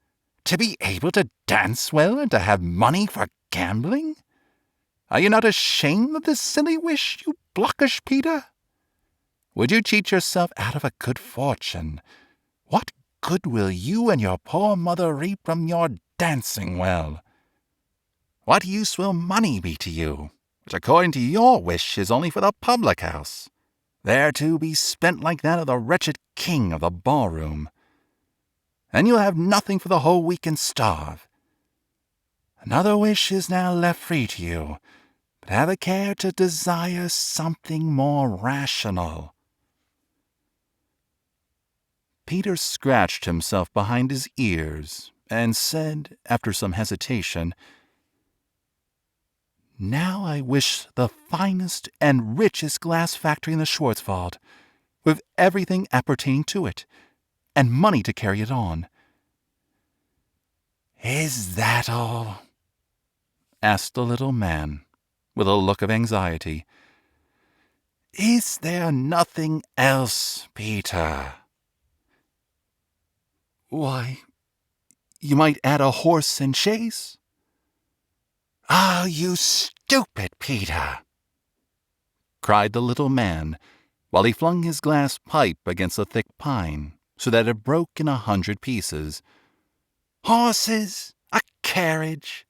To be able to dance well and to have money for gambling? Are you not ashamed of this silly wish, you blockish Peter? Would you cheat yourself out of a good fortune? What good will you and your poor mother reap from your dancing well? What use will money be to you, which according to your wish is only for the public house, there to be spent like that of the wretched king of the ballroom? And you'll have nothing for the whole week and starve. Another wish is now left free to you, but have a care to desire something more rational." Peter scratched himself behind his ears and said, after some hesitation, "Now I wish the finest and richest glass factory in the Schwarzwald, with everything appertaining to it, and money to carry it on." "Is that all?" asked the little man, with a look of anxiety. "Is there nothing else, Peter?" "Why, you might add a horse and chaise." "Ah, you stupid, Peter!" cried the little man, while he flung his glass pipe against the thick pine, so that it broke in 100 pieces. "Horses! A carriage!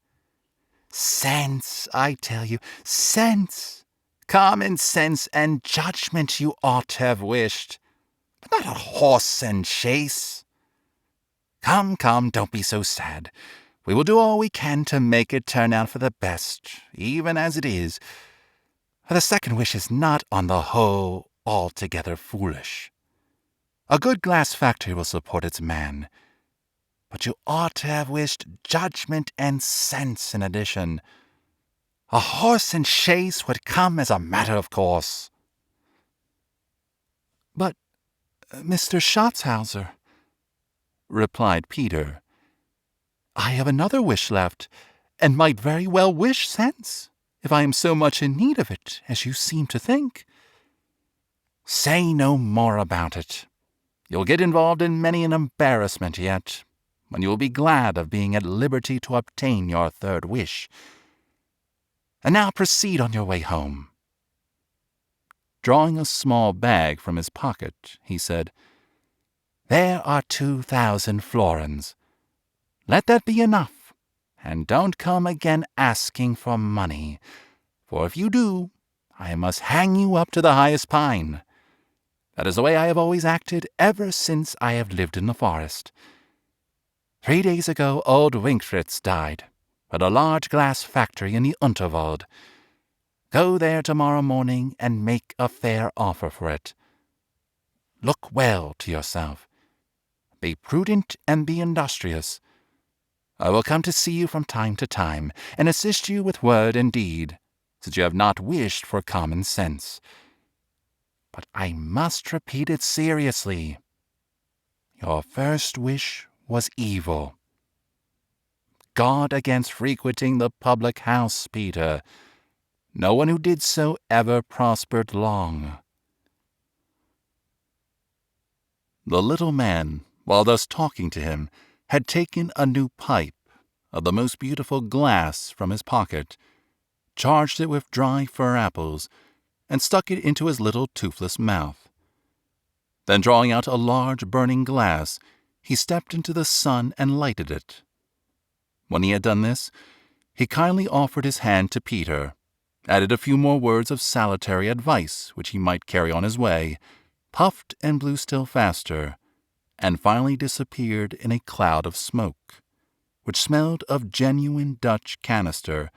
Sense, I tell you, sense! Common sense and judgment you ought to have wished, but not a horse and chaise. Come, don't be so sad. We will do all we can to make it turn out for the best, even as it is. The second wish is not, on the whole, altogether foolish. A good glass factory will support its man, but you ought to have wished judgment and sense in addition. A horse and chaise would come as a matter of course." "But, Mr. Schatzhauser," replied Peter, "I have another wish left, and might very well wish sense, if I am so much in need of it as you seem to think." "Say no more about it. You'll get involved in many an embarrassment yet, when you will be glad of being at liberty to obtain your third wish. And now proceed on your way home." Drawing a small bag from his pocket, he said, "There are 2,000 florins. Let that be enough, and don't come again asking for money, for if you do, I must hang you up to the highest pine. That is the way I have always acted ever since I have lived in the forest. 3 days ago old Winkfritz died, at a large glass factory in the Unterwald. Go there tomorrow morning and make a fair offer for it. Look well to yourself. Be prudent and be industrious. I will come to see you from time to time, and assist you with word and deed, since you have not wished for common sense. But I must repeat it seriously. Your first wish was evil. Guard against frequenting the public house, Peter. No one who did so ever prospered long." The little man, while thus talking to him, had taken a new pipe of the most beautiful glass from his pocket, charged it with dry fir apples, and stuck it into his little toothless mouth. Then, drawing out a large burning glass, he stepped into the sun and lighted it. When he had done this, he kindly offered his hand to Peter, added a few more words of salutary advice which he might carry on his way, puffed and blew still faster, and finally disappeared in a cloud of smoke, which smelled of genuine Dutch canister,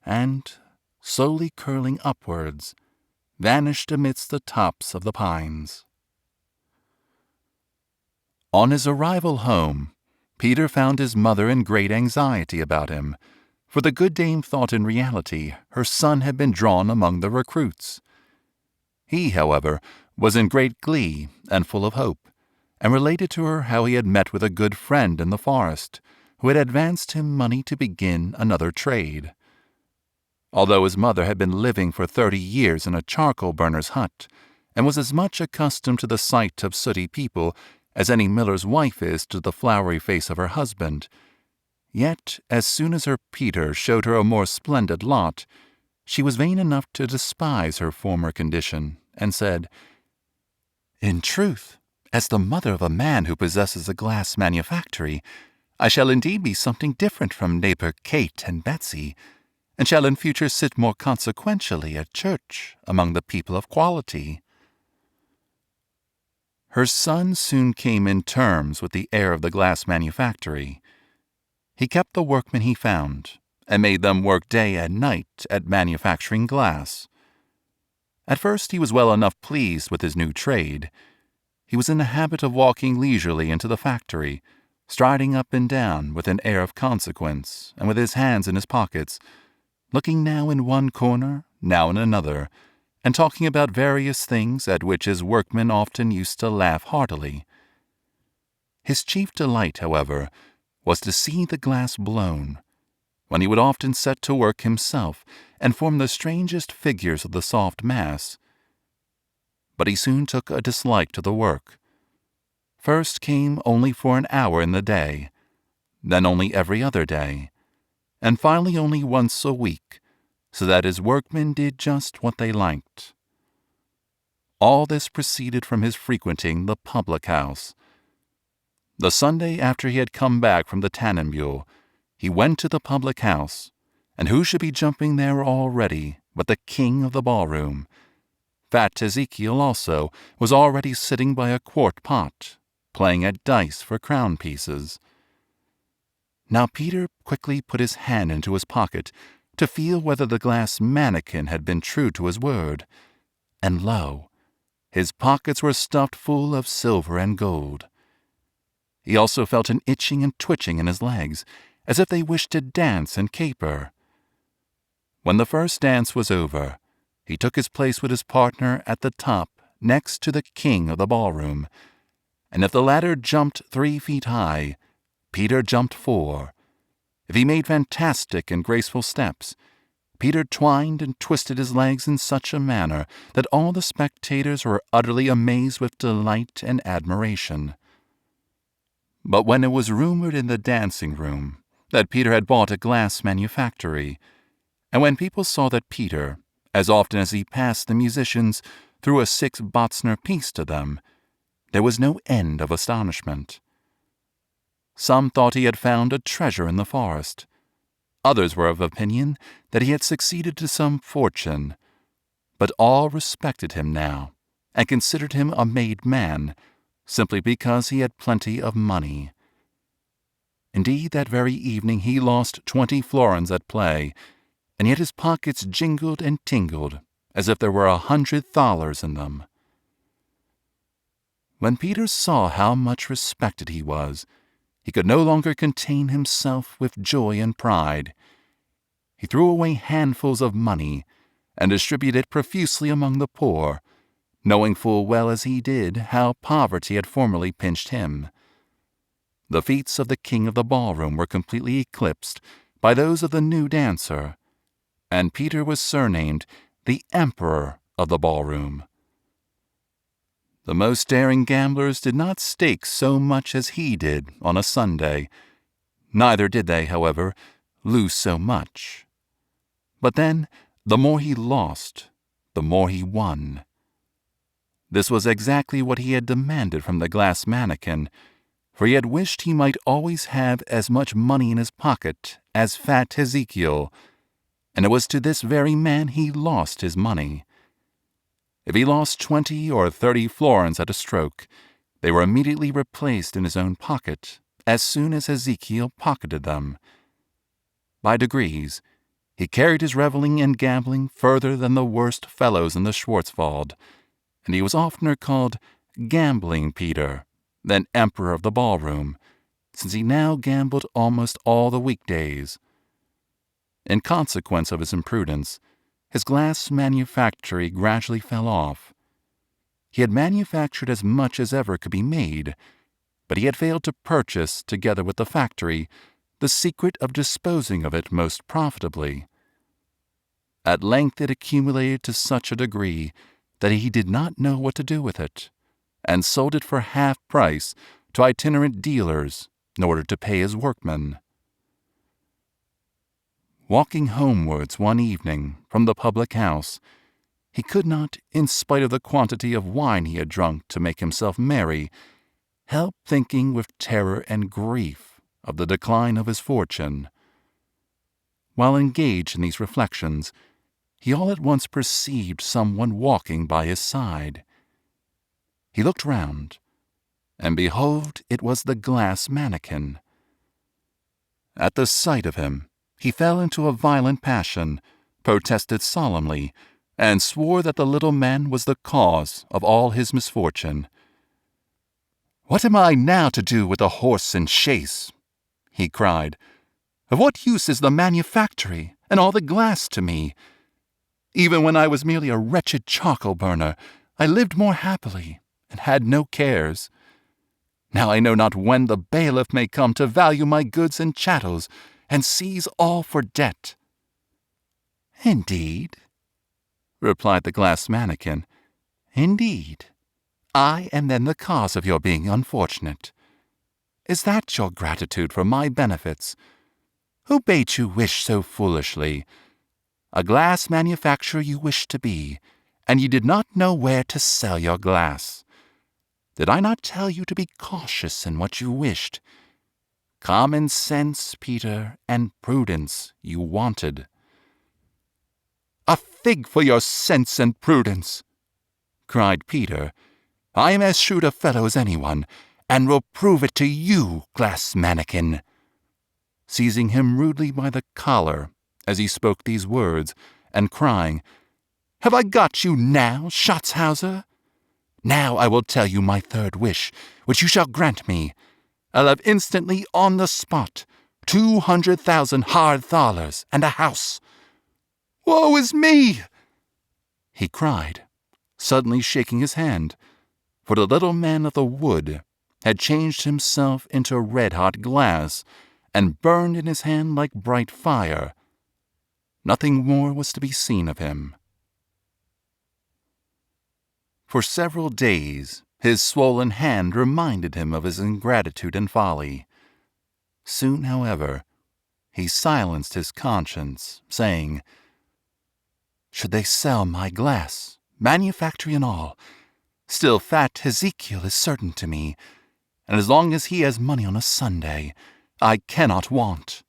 and, slowly curling upwards, vanished amidst the tops of the pines. On his arrival home, Peter found his mother in great anxiety about him, for the good dame thought in reality her son had been drawn among the recruits. He, however, was in great glee and full of hope, and related to her how he had met with a good friend in the forest, who had advanced him money to begin another trade. Although his mother had been living for 30 years in a charcoal burner's hut, and was as much accustomed to the sight of sooty people as any miller's wife is to the flowery face of her husband, yet as soon as her Peter showed her a more splendid lot, she was vain enough to despise her former condition, and said, "In truth, as the mother of a man who possesses a glass manufactory, I shall indeed be something different from neighbor Kate and Betsy, and shall in future sit more consequentially at church among the people of quality." Her son soon came in terms with the heir of the glass manufactory. He kept the workmen he found, and made them work day and night at manufacturing glass. At first he was well enough pleased with his new trade. He was in the habit of walking leisurely into the factory, striding up and down with an air of consequence, and with his hands in his pockets, looking now in one corner, now in another, and talking about various things at which his workmen often used to laugh heartily. His chief delight, however, was to see the glass blown, when he would often set to work himself and form the strangest figures of the soft mass. But he soon took a dislike to the work. First came only for an hour in the day, then only every other day, and finally only once a week, so that his workmen did just what they liked. All this proceeded from his frequenting the public house. The Sunday after he had come back from the Tannenmühle, he went to the public house, and who should be jumping there already but the king of the ballroom? Fat Ezekiel also was already sitting by a quart pot, playing at dice for crown pieces. Now Peter quickly put his hand into his pocket to feel whether the glass mannikin had been true to his word, and lo, his pockets were stuffed full of silver and gold. He also felt an itching and twitching in his legs, as if they wished to dance and caper. When the first dance was over, he took his place with his partner at the top next to the king of the ballroom, and if the latter jumped 3 feet high, Peter jumped 4. If he made fantastic and graceful steps, Peter twined and twisted his legs in such a manner that all the spectators were utterly amazed with delight and admiration. But when it was rumored in the dancing-room that Peter had bought a glass manufactory, and when people saw that Peter, as often as he passed the musicians, threw a 6-Botzner piece to them, there was no end of astonishment. Some thought he had found a treasure in the forest. Others were of opinion that he had succeeded to some fortune. But all respected him now, and considered him a made man, simply because he had plenty of money. Indeed, that very evening he lost 20 florins at play, and yet his pockets jingled and tingled as if there were 100 thalers in them. When Peter saw how much respected he was, he could no longer contain himself with joy and pride. He threw away handfuls of money and distributed it profusely among the poor, knowing full well as he did how poverty had formerly pinched him. The feats of the king of the ballroom were completely eclipsed by those of the new dancer, and Peter was surnamed the Emperor of the ballroom. The most daring gamblers did not stake so much as he did on a Sunday. Neither did they, however, lose so much. But then, the more he lost, the more he won. This was exactly what he had demanded from the glass mannikin, for he had wished he might always have as much money in his pocket as Fat Ezekiel, and it was to this very man he lost his money. If he lost 20 or 30 florins at a stroke, they were immediately replaced in his own pocket as soon as Ezekiel pocketed them. By degrees, he carried his reveling and gambling further than the worst fellows in the Schwarzwald, and he was oftener called Gambling Peter than Emperor of the Ballroom, since he now gambled almost all the weekdays. In consequence of his imprudence, his glass manufactory gradually fell off. He had manufactured as much as ever could be made, but he had failed to purchase, together with the factory, the secret of disposing of it most profitably. At length it accumulated to such a degree that he did not know what to do with it, and sold it for half price to itinerant dealers in order to pay his workmen. Walking homewards one evening from the public house, he could not, in spite of the quantity of wine he had drunk to make himself merry, help thinking with terror and grief of the decline of his fortune. While engaged in these reflections, he all at once perceived someone walking by his side. He looked round, and behold, it was the glass mannikin. At the sight of him, he fell into a violent passion, protested solemnly, and swore that the little man was the cause of all his misfortune. "What am I now to do with a horse and chaise?" he cried. "Of what use is the manufactory and all the glass to me? Even when I was merely a wretched charcoal-burner, I lived more happily and had no cares. Now I know not when the bailiff may come to value my goods and chattels, and seize all for debt." "Indeed," replied the glass mannikin, "indeed, I am then the cause of your being unfortunate. Is that your gratitude for my benefits? Who bade you wish so foolishly? A glass manufacturer you wished to be, and you did not know where to sell your glass. Did I not tell you to be cautious in what you wished? Common sense, Peter, and prudence you wanted. A fig for your sense and prudence, cried Peter. I am as shrewd a fellow as anyone, and will prove it to you, glass mannikin. Seizing him rudely by the collar as he spoke these words, and crying, Have I got you now, Schatzhauser? Now I will tell you my third wish, which you shall grant me. I'll have instantly on the spot 200,000 hard thalers and a house. Woe is me! He cried, suddenly shaking his hand, for the little man of the wood had changed himself into red-hot glass and burned in his hand like bright fire. Nothing more was to be seen of him. For several days his swollen hand reminded him of his ingratitude and folly. Soon, however, he silenced his conscience, saying, Should they sell my glass, manufactory and all, still fat Ezekiel is certain to me, and as long as he has money on a Sunday, I cannot want.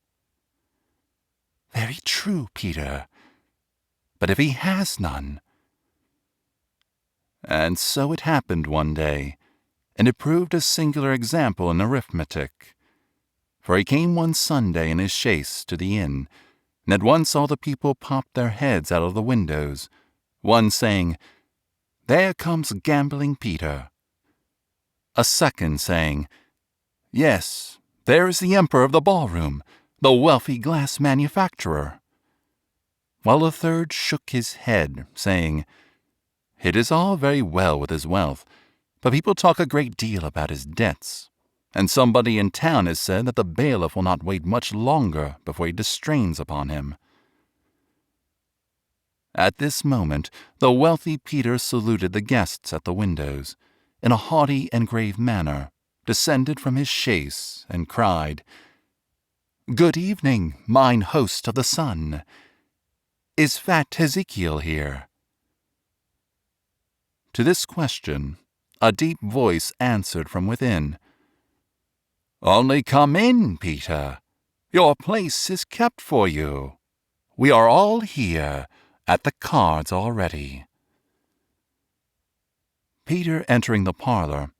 Very true, Peter. But if he has none. And so it happened one day, and it proved a singular example in arithmetic. For he came one Sunday in his chaise to the inn, and at once all the people popped their heads out of the windows, one saying, There comes gambling Peter. A second saying, Yes, there is the emperor of the ballroom, the wealthy glass manufacturer. While a third shook his head, saying, It is all very well with his wealth, but people talk a great deal about his debts, and somebody in town has said that the bailiff will not wait much longer before he distrains upon him. At this moment the wealthy Peter saluted the guests at the windows, in a haughty and grave manner, descended from his chaise, and cried, Good evening, mine host of the sun. Is fat Ezekiel here? To this question a deep voice answered from within, Only come in, Peter. Your place is kept for you. We are all here, at the cards already. Peter, entering the parlor,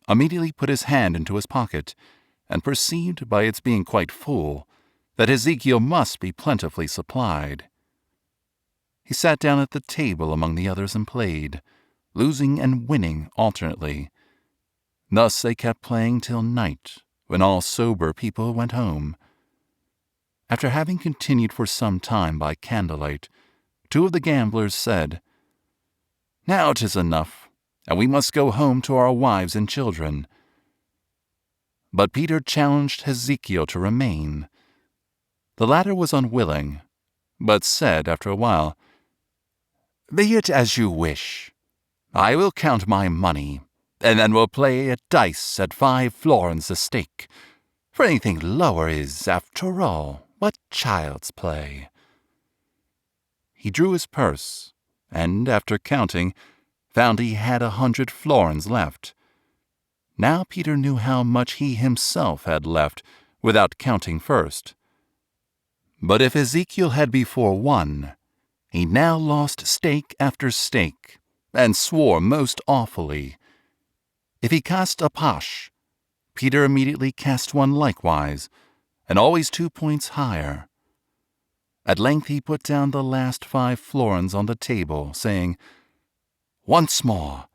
immediately put his hand into his pocket, and perceived by its being quite full that Ezekiel must be plentifully supplied. He sat down at the table among the others and played, losing and winning alternately. Thus they kept playing till night, when all sober people went home. After having continued for some time by candlelight, two of the gamblers said, Now 'tis enough, and we must go home to our wives and children. But Peter challenged Ezekiel to remain. The latter was unwilling, but said after a while, Be it as you wish. I will count my money, and then we'll play at dice at 5 florins a stake, for anything lower is, after all, but child's play. He drew his purse, and after counting, found he had 100 florins left. Now Peter knew how much he himself had left, without counting first. But if Ezekiel had before won, he now lost stake after stake, and swore most awfully. If he cast a pash, Peter immediately cast one likewise, and always 2 points higher. At length he put down the last 5 florins on the table, saying, Once more,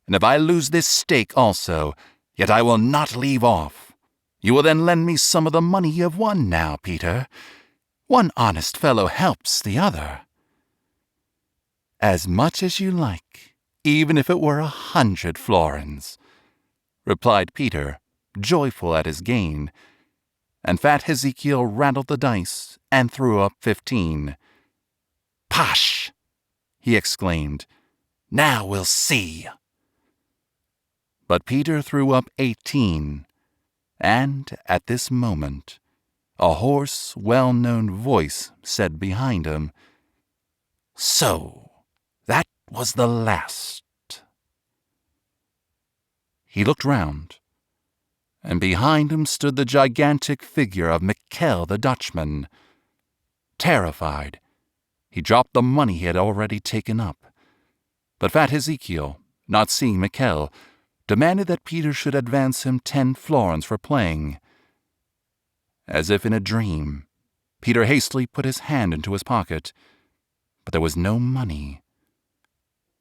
and if I lose this stake also, yet I will not leave off. You will then lend me some of the money you have won now, Peter. One honest fellow helps the other. As much as you like, even if it were 100 florins, replied Peter, joyful at his gain, and fat Ezekiel rattled the dice and threw up 15. Pash! He exclaimed. Now we'll see. But Peter threw up 18, and at this moment a hoarse, well-known voice said behind him, So, that was the last. He looked round, and behind him stood the gigantic figure of Mikkel the Dutchman. Terrified, he dropped the money he had already taken up. But fat Ezekiel, not seeing Mikkel, demanded that Peter should advance him 10 florins for playing. As if in a dream, Peter hastily put his hand into his pocket, but there was no money.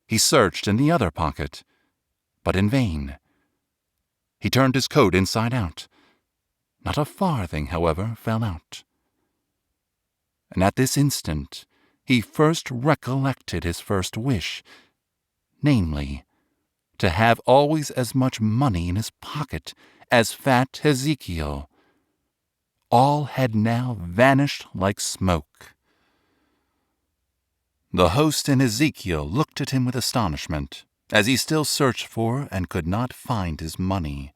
He searched in the other pocket, but in vain. He turned his coat inside out. Not a farthing, however, fell out. And at this instant he first recollected his first wish, namely, to have always as much money in his pocket as fat Ezekiel. All had now vanished like smoke. The host and Ezekiel looked at him with astonishment, as he still searched for and could not find his money.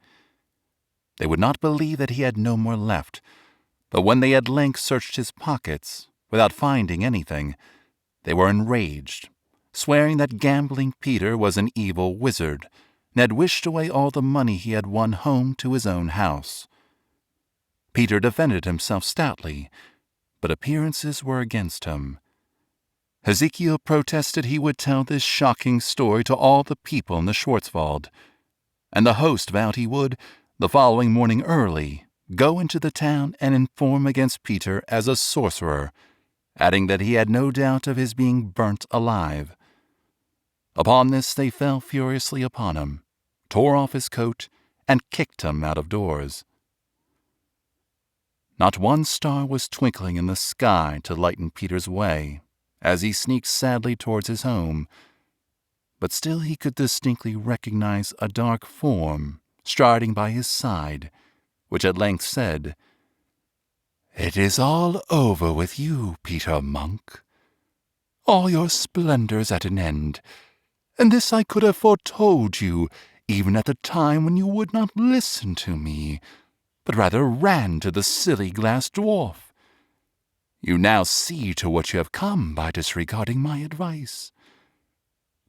They would not believe that he had no more left, but when they at length searched his pockets, without finding anything, they were enraged, swearing that Gambling Peter was an evil wizard, and had wished away all the money he had won home to his own house. Peter defended himself stoutly, but appearances were against him. Ezekiel protested he would tell this shocking story to all the people in the Schwarzwald, and the host vowed he would, the following morning early, go into the town and inform against Peter as a sorcerer, adding that he had no doubt of his being burnt alive. Upon this they fell furiously upon him, tore off his coat, and kicked him out of doors. Not one star was twinkling in the sky to lighten Peter's way, as he sneaked sadly towards his home, but still he could distinctly recognize a dark form striding by his side, which at length said, "It is all over with you, Peter Monk. All your splendor's at an end, and this I could have foretold you even at the time when you would not listen to me, but rather ran to the silly glass dwarf. You now see to what you have come by disregarding my advice.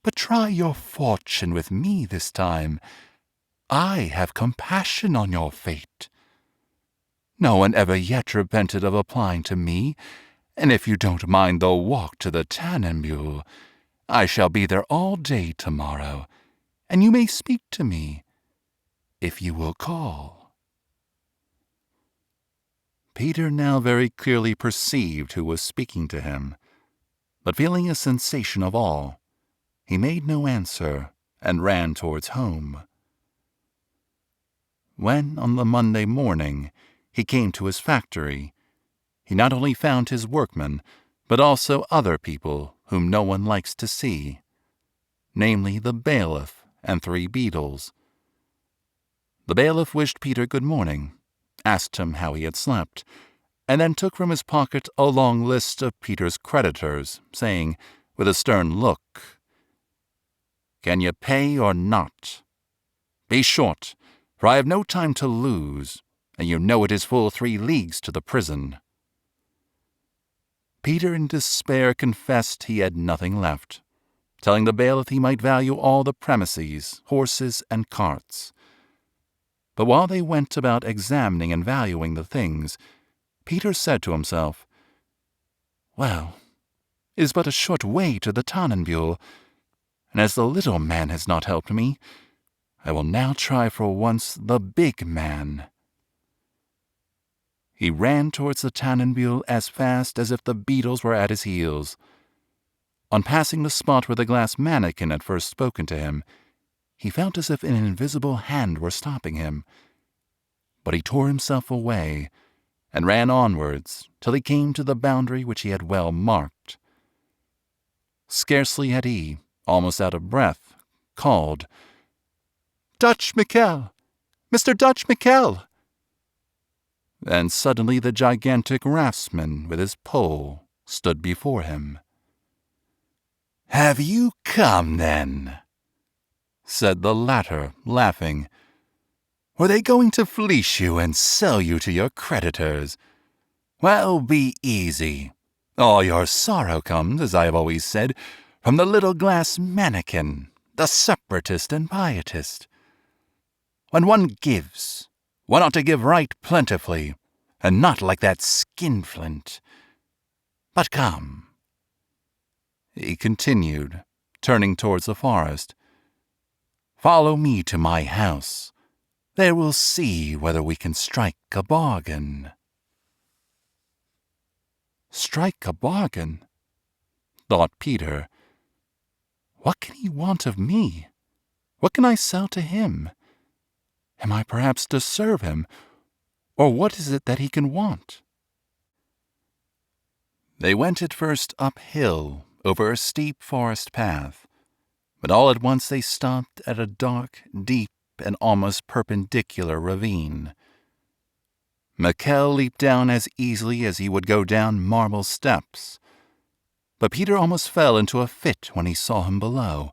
But try your fortune with me this time. I have compassion on your fate. No one ever yet repented of applying to me, and if you don't mind the walk to the Tannenmühle, I shall be there all day tomorrow, and you may speak to me, if you will call." Peter now very clearly perceived who was speaking to him, but feeling a sensation of awe, he made no answer and ran towards home. When, on the Monday morning, he came to his factory, he not only found his workmen, but also other people whom no one likes to see, namely the bailiff and 3 beadles. The bailiff wished Peter good morning, asked him how he had slept, and then took from his pocket a long list of Peter's creditors, saying, with a stern look, "Can you pay or not? Be short, for I have no time to lose, and you know it is full 3 leagues to the prison." Peter in despair confessed he had nothing left, telling the bailiff he might value all the premises, horses, and carts. But while they went about examining and valuing the things, Peter said to himself, "Well, it is but a short way to the Tannenmühle, and as the little man has not helped me, I will now try for once the big man." He ran towards the Tannenmühle as fast as if the beetles were at his heels. On passing the spot where the glass mannikin had first spoken to him, he felt as if an invisible hand were stopping him. But he tore himself away, and ran onwards till he came to the boundary which he had well marked. Scarcely had he, almost out of breath, called, "Dutch Mikkel! Mr. Dutch Mikkel!" Then suddenly the gigantic raftsman with his pole stood before him. "Have you come, then?" said the latter, laughing. "Were they going to fleece you and sell you to your creditors? Well, be easy. All your sorrow comes, as I have always said, from the little glass mannikin, the separatist and pietist. When one gives, one ought to give right plentifully, and not like that skinflint. But come," he continued, turning towards the forest, "follow me to my house. There we'll see whether we can strike a bargain." Strike a bargain, thought Peter. What can he want of me? What can I sell to him? Am I perhaps to serve him, or what is it that he can want? They went at first uphill over a steep forest path, but all at once they stopped at a dark, deep, and almost perpendicular ravine. Michel leaped down as easily as he would go down marble steps, but Peter almost fell into a fit when he saw him below,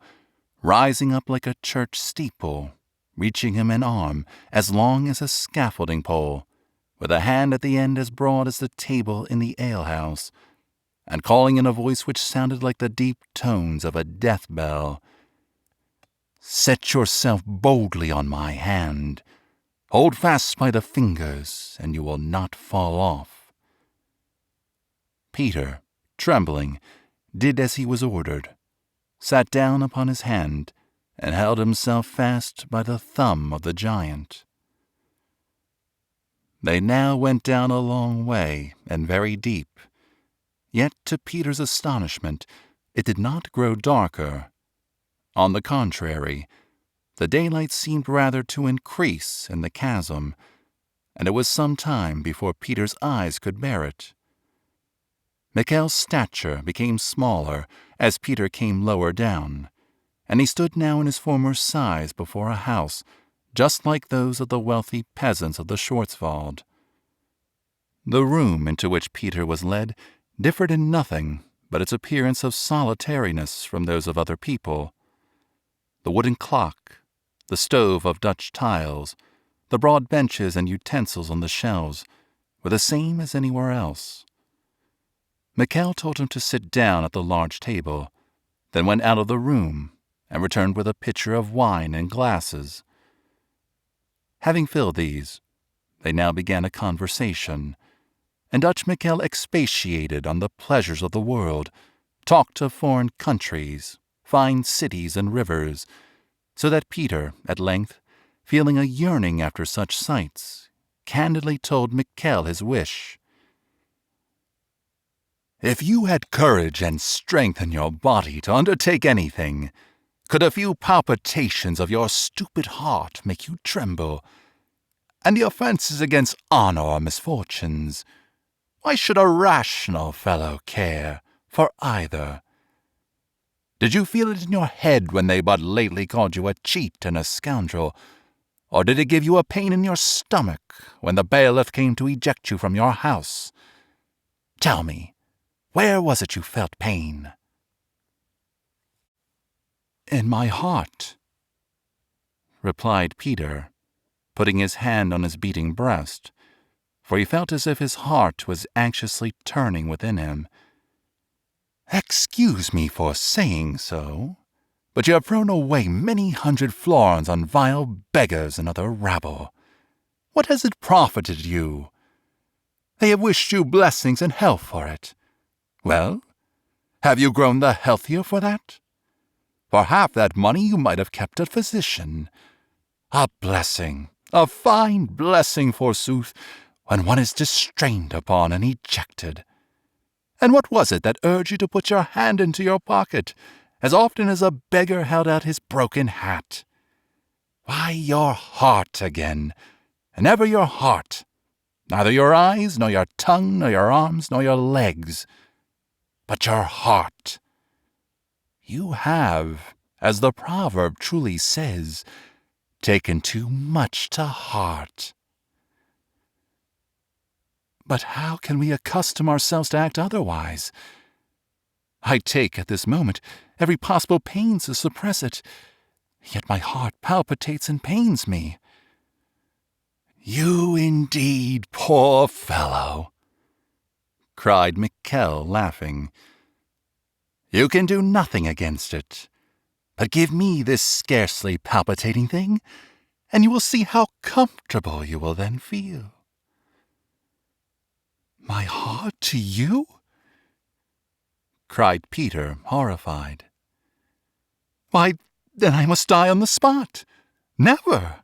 rising up like a church steeple, reaching him an arm as long as a scaffolding pole, with a hand at the end as broad as the table in the alehouse, and calling in a voice which sounded like the deep tones of a death bell, "Set yourself boldly on my hand. Hold fast by the fingers, and you will not fall off." Peter, trembling, did as he was ordered, sat down upon his hand, and held himself fast by the thumb of the giant. They now went down a long way and very deep, yet to Peter's astonishment it did not grow darker. On the contrary, the daylight seemed rather to increase in the chasm, and it was some time before Peter's eyes could bear it. Michel's stature became smaller as Peter came lower down, and he stood now in his former size before a house, just like those of the wealthy peasants of the Schwarzwald. The room into which Peter was led differed in nothing but its appearance of solitariness from those of other people. The wooden clock, the stove of Dutch tiles, the broad benches and utensils on the shelves were the same as anywhere else. Michel told him to sit down at the large table, then went out of the room and returned with a pitcher of wine and glasses. Having filled these, they now began a conversation, and Dutch Michel expatiated on the pleasures of the world, talked of foreign countries, fine cities and rivers, so that Peter, at length, feeling a yearning after such sights, candidly told Michel his wish. "If you had courage and strength in your body to undertake anything, could a few palpitations of your stupid heart make you tremble, and the offences against honor or misfortunes, why should a rational fellow care for either? Did you feel it in your head when they but lately called you a cheat and a scoundrel, or did it give you a pain in your stomach when the bailiff came to eject you from your house? Tell me, where was it you felt pain?" "In my heart," replied Peter, putting his hand on his beating breast, for he felt as if his heart was anxiously turning within him. "Excuse me for saying so, but you have thrown away many 100 florins on vile beggars and other rabble. What has it profited you? They have wished you blessings and health for it. Well, have you grown the healthier for that? For half that money you might have kept a physician. A blessing, a fine blessing, forsooth, when one is distrained upon and ejected. And what was it that urged you to put your hand into your pocket as often as a beggar held out his broken hat? Why, your heart again, and ever your heart. Neither your eyes, nor your tongue, nor your arms, nor your legs, but your heart. You have, as the proverb truly says, taken too much to heart." "But how can we accustom ourselves to act otherwise? I take at this moment every possible pains to suppress it, yet my heart palpitates and pains me." "You indeed, poor fellow," cried Mikkel, laughing. "You can do nothing against it. But give me this scarcely palpitating thing, and you will see how comfortable you will then feel." "My heart to you?" cried Peter, horrified. "Why, then I must die on the spot. Never."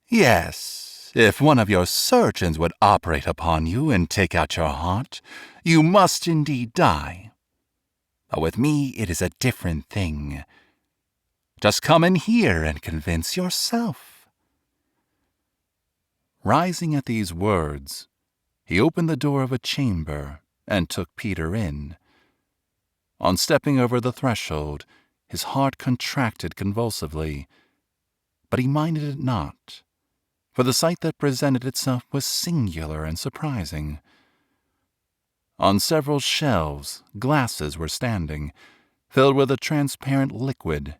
"Yes, if one of your surgeons would operate upon you and take out your heart, you must indeed die. But with me it is a different thing. Just come in here and convince yourself." Rising at these words, he opened the door of a chamber and took Peter in. On stepping over the threshold, his heart contracted convulsively, but he minded it not, for the sight that presented itself was singular and surprising. On several shelves, glasses were standing, filled with a transparent liquid,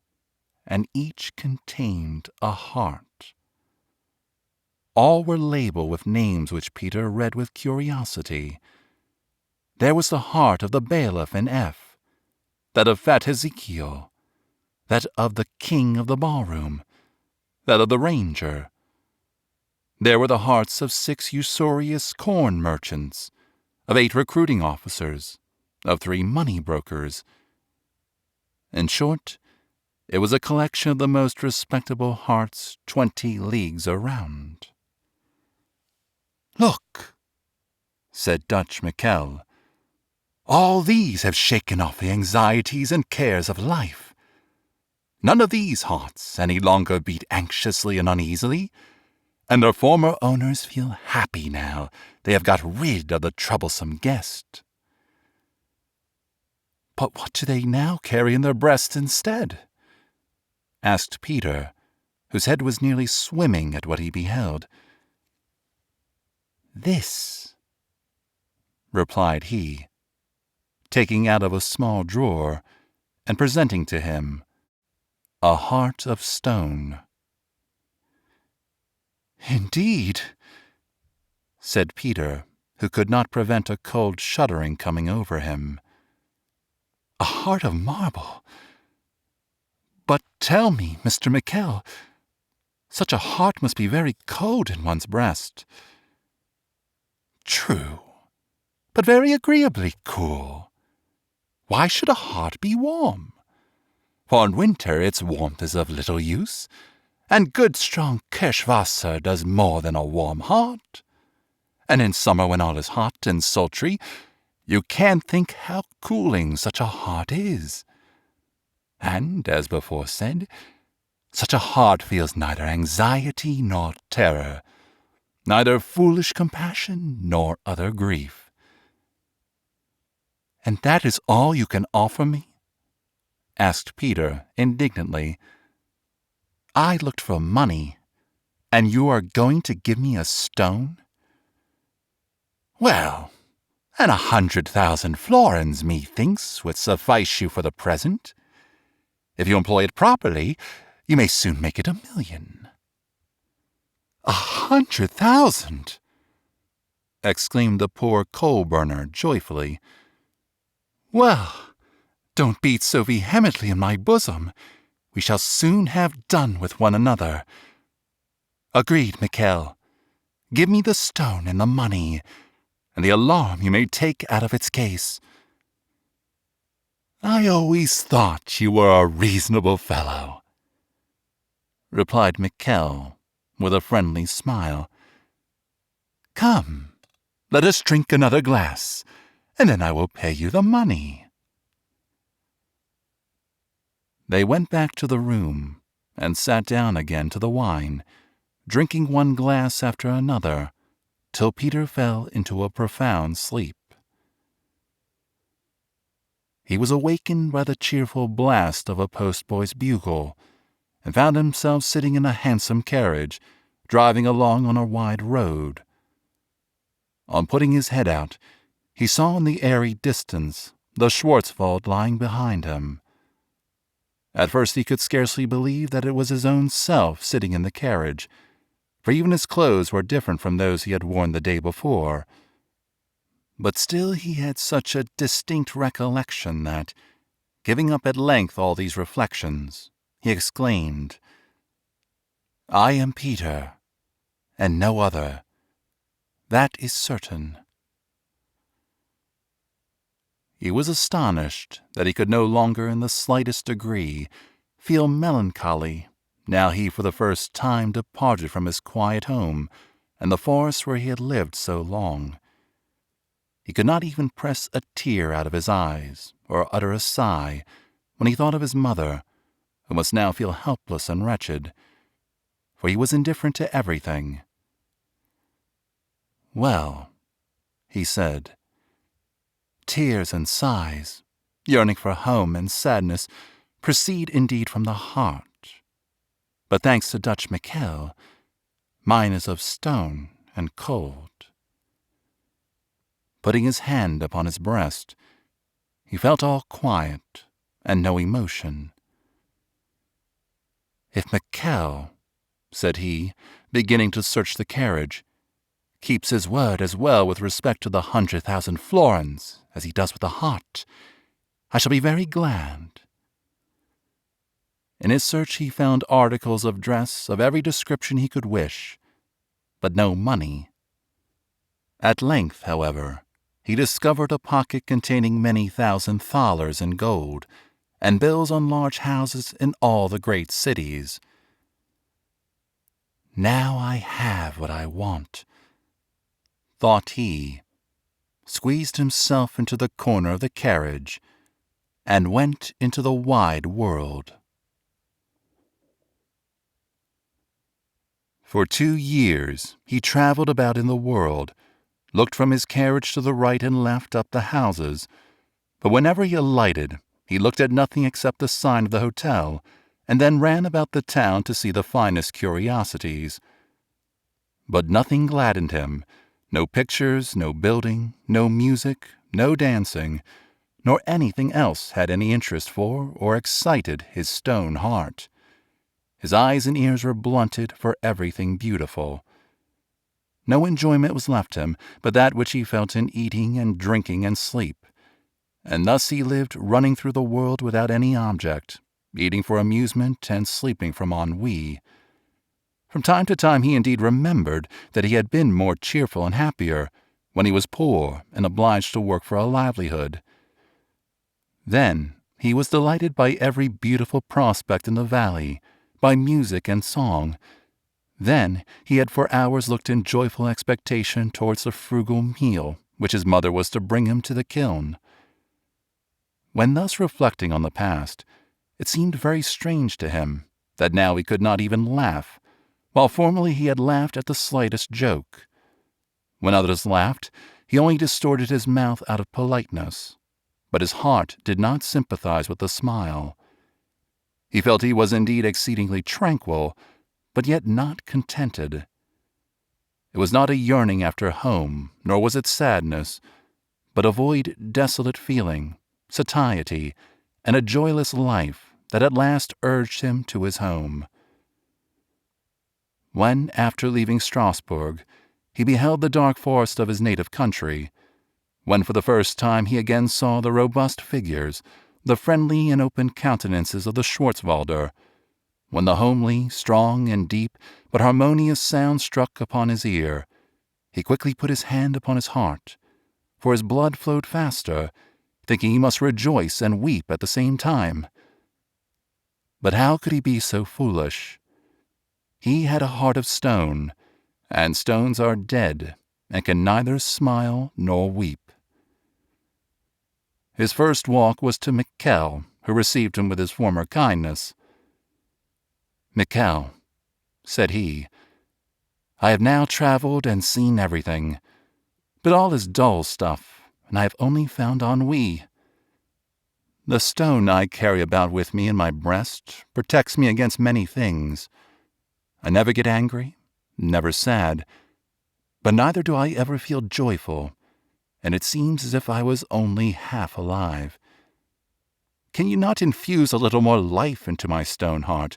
and each contained a heart. All were labeled with names which Peter read with curiosity. There was the heart of the bailiff in F, that of fat Ezekiel, that of the king of the ballroom, that of the ranger. There were the hearts of 6 usurious corn merchants, of 8 recruiting officers, of 3 money brokers. In short, it was a collection of the most respectable hearts 20 leagues around. "Look," said Dutch Mikkel, "all these have shaken off the anxieties and cares of life. None of these hearts any longer beat anxiously and uneasily, and their former owners feel happy now they have got rid of the troublesome guest." "But what do they now carry in their breasts instead?" asked Peter, whose head was nearly swimming at what he beheld. "This," replied he, taking out of a small drawer and presenting to him a heart of stone. "Indeed," said Peter, who could not prevent a cold shuddering coming over him. "A heart of marble. But tell me, Mr. Mikkel, such a heart must be very cold in one's breast." "True, but very agreeably cool. Why should a heart be warm? For in winter its warmth is of little use, and good strong Kirschwasser does more than a warm heart. And in summer, when all is hot and sultry, you can't think how cooling such a heart is. And, as before said, such a heart feels neither anxiety nor terror, neither foolish compassion nor other grief." "And that is all you can offer me?" asked Peter indignantly. "I looked for money, and you are going to give me a stone?" "Well, and 100,000 florins, methinks, would suffice you for the present. If you employ it properly, you may soon make it 1,000,000. 100,000! exclaimed the poor coal-burner joyfully. "Well, don't beat so vehemently in my bosom. We shall soon have done with one another. Agreed, Mikkel. Give me the stone and the money, and the alarm you may take out of its case." "I always thought you were a reasonable fellow," replied Mikkel, with a friendly smile. "Come, let us drink another glass, and then I will pay you the money." They went back to the room and sat down again to the wine, drinking one glass after another, till Peter fell into a profound sleep. He was awakened by the cheerful blast of a postboy's bugle, and found himself sitting in a handsome carriage, driving along on a wide road. On putting his head out, he saw in the airy distance the Schwarzwald lying behind him. At first he could scarcely believe that it was his own self sitting in the carriage, for even his clothes were different from those he had worn the day before. But still he had such a distinct recollection that, giving up at length all these reflections, he exclaimed, "I am Peter, and no other. That is certain." He was astonished that he could no longer in the slightest degree feel melancholy, now he for the first time departed from his quiet home and the forest where he had lived so long. He could not even press a tear out of his eyes or utter a sigh when he thought of his mother, who must now feel helpless and wretched, for he was indifferent to everything. "Well," he said, "tears and sighs, yearning for home and sadness, proceed indeed from the heart. But thanks to Dutch Michael, mine is of stone and cold." Putting his hand upon his breast, he felt all quiet and no emotion. "If Michael," said he, beginning to search the carriage, "keeps his word as well with respect to the 100,000 florins as he does with the heart, I shall be very glad." In his search he found articles of dress of every description he could wish, but no money. At length, however, he discovered a pocket containing many thousand thalers in gold, and bills on large houses in all the great cities. "Now I have what I want," thought he, squeezed himself into the corner of the carriage, and went into the wide world. For 2 years he traveled about in the world, looked from his carriage to the right and left up the houses, but whenever he alighted, he looked at nothing except the sign of the hotel, and then ran about the town to see the finest curiosities. But nothing gladdened him, no pictures, no building, no music, no dancing, nor anything else had any interest for or excited his stone heart. His eyes and ears were blunted for everything beautiful. No enjoyment was left him but that which he felt in eating and drinking and sleep, and thus he lived running through the world without any object, eating for amusement and sleeping from ennui. From time to time he indeed remembered that he had been more cheerful and happier when he was poor and obliged to work for a livelihood. Then he was delighted by every beautiful prospect in the valley, by music and song. Then he had for hours looked in joyful expectation towards the frugal meal which his mother was to bring him to the kiln. When thus reflecting on the past, it seemed very strange to him that now he could not even laugh, while formerly he had laughed at the slightest joke. When others laughed, he only distorted his mouth out of politeness, but his heart did not sympathize with the smile. He felt he was indeed exceedingly tranquil, but yet not contented. It was not a yearning after home, nor was it sadness, but a void, desolate feeling, satiety, and a joyless life that at last urged him to his home. When, after leaving Strasbourg, he beheld the dark forest of his native country, when for the first time he again saw the robust figures, the friendly and open countenances of the Schwarzwalder, when the homely, strong, and deep, but harmonious sound struck upon his ear, he quickly put his hand upon his heart, for his blood flowed faster, thinking he must rejoice and weep at the same time. But how could he be so foolish? He had a heart of stone, and stones are dead, and can neither smile nor weep. His first walk was to Michael, who received him with his former kindness. "Michael," said he, "I have now traveled and seen everything, but all is dull stuff, and I have only found ennui. The stone I carry about with me in my breast protects me against many things. I never get angry, never sad, but neither do I ever feel joyful, and it seems as if I was only half alive. Can you not infuse a little more life into my stone heart,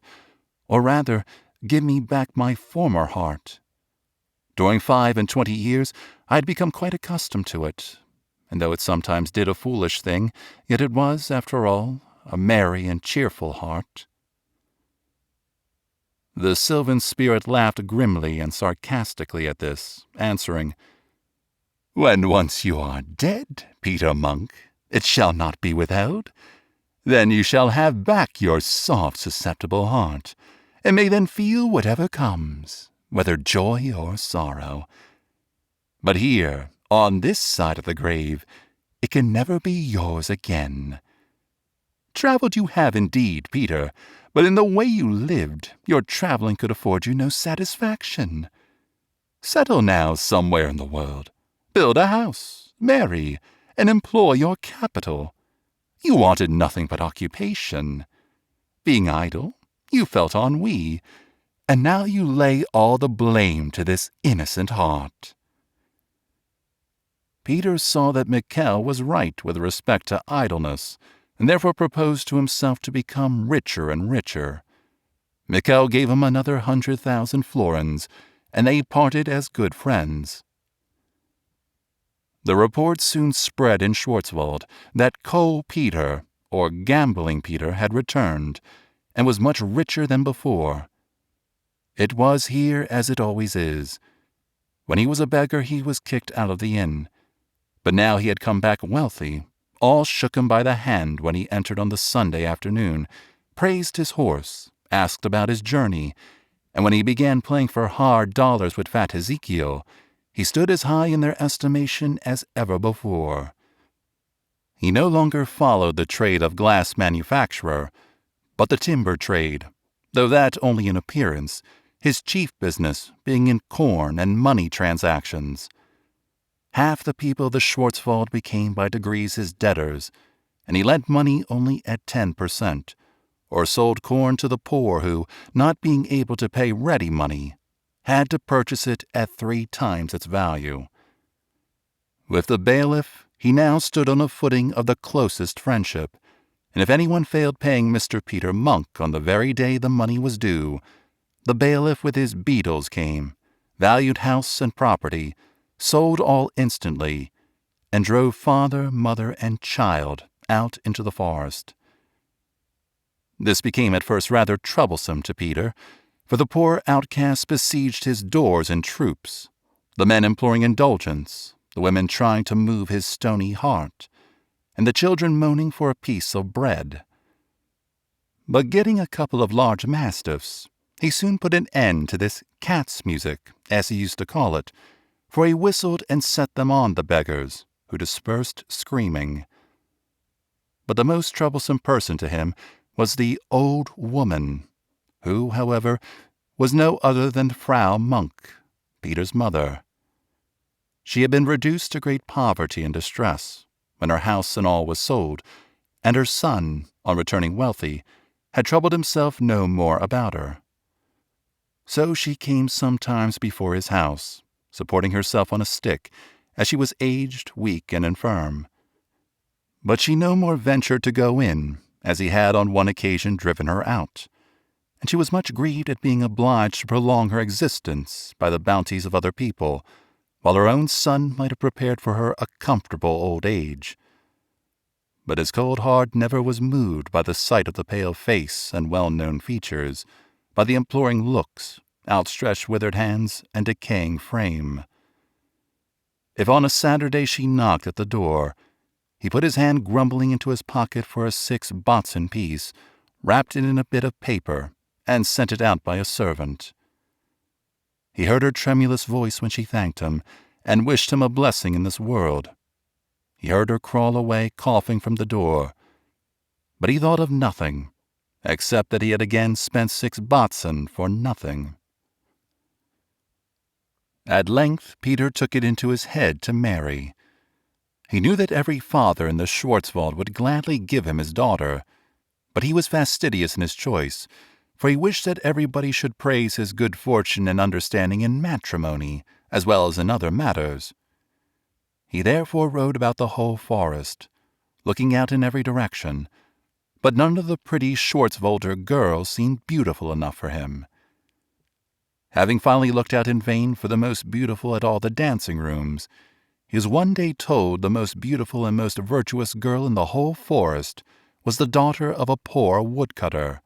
or rather, give me back my former heart? During 25 years I had become quite accustomed to it, and though it sometimes did a foolish thing, yet it was, after all, a merry and cheerful heart. The sylvan spirit laughed grimly and sarcastically at this, answering, "When once you are dead, Peter Monk, it shall not be withheld. Then you shall have back your soft, susceptible heart, and may then feel whatever comes, whether joy or sorrow. But here, on this side of the grave, it can never be yours again. Traveled you have indeed, Peter, but in the way you lived, your traveling could afford you no satisfaction. Settle now somewhere in the world, build a house, marry, and employ your capital. You wanted nothing but occupation. Being idle, you felt ennui, and now you lay all the blame to this innocent heart." Peter saw that Michel was right with respect to idleness, and therefore proposed to himself to become richer and richer. Michel gave him another 100,000 florins, and they parted as good friends. The report soon spread in Schwarzwald that Coal Peter, or Gambling Peter, had returned, and was much richer than before. It was here as it always is. When he was a beggar he was kicked out of the inn, but now he had come back wealthy. All shook him by the hand when he entered on the Sunday afternoon, praised his horse, asked about his journey, and when he began playing for hard dollars with fat Ezekiel, he stood as high in their estimation as ever before. He no longer followed the trade of glass manufacturer, but the timber trade, though that only in appearance, his chief business being in corn and money transactions. Half the people of the Schwarzwald became by degrees his debtors, and he lent money only at 10%, or sold corn to the poor who, not being able to pay ready money, had to purchase it at 3 times its value. With the bailiff, he now stood on a footing of the closest friendship, and if anyone failed paying Mr. Peter Monk on the very day the money was due, the bailiff with his beadles came, valued house and property, sold all instantly, and drove father, mother, and child out into the forest. This became at first rather troublesome to Peter, for the poor outcasts besieged his doors in troops, the men imploring indulgence, the women trying to move his stony heart, and the children moaning for a piece of bread. But getting a couple of large mastiffs, he soon put an end to this cat's music, as he used to call it, for he whistled and set them on the beggars, who dispersed screaming. But the most troublesome person to him was the old woman, who, however, was no other than Frau Monk, Peter's mother. She had been reduced to great poverty and distress when her house and all was sold, and her son, on returning wealthy, had troubled himself no more about her. So she came sometimes before his house, supporting herself on a stick, as she was aged, weak, and infirm. But she no more ventured to go in, as he had on one occasion driven her out, and she was much grieved at being obliged to prolong her existence by the bounties of other people, while her own son might have prepared for her a comfortable old age. But his cold heart never was moved by the sight of the pale face and well-known features, by the imploring looks, outstretched withered hands, and decaying frame. If on a Saturday she knocked at the door, he put his hand grumbling into his pocket for a 6 Botzen piece, wrapped it in a bit of paper, and sent it out by a servant. He heard her tremulous voice when she thanked him, and wished him a blessing in this world. He heard her crawl away coughing from the door, but he thought of nothing, except that he had again spent 6 Botzen for nothing. At length Peter took it into his head to marry. He knew that every father in the Schwarzwald would gladly give him his daughter, but he was fastidious in his choice, for he wished that everybody should praise his good fortune and understanding in matrimony, as well as in other matters. He therefore rode about the whole forest, looking out in every direction, but none of the pretty Schwarzwalder girls seemed beautiful enough for him. Having finally looked out in vain for the most beautiful at all the dancing rooms, he was one day told the most beautiful and most virtuous girl in the whole forest was the daughter of a poor woodcutter.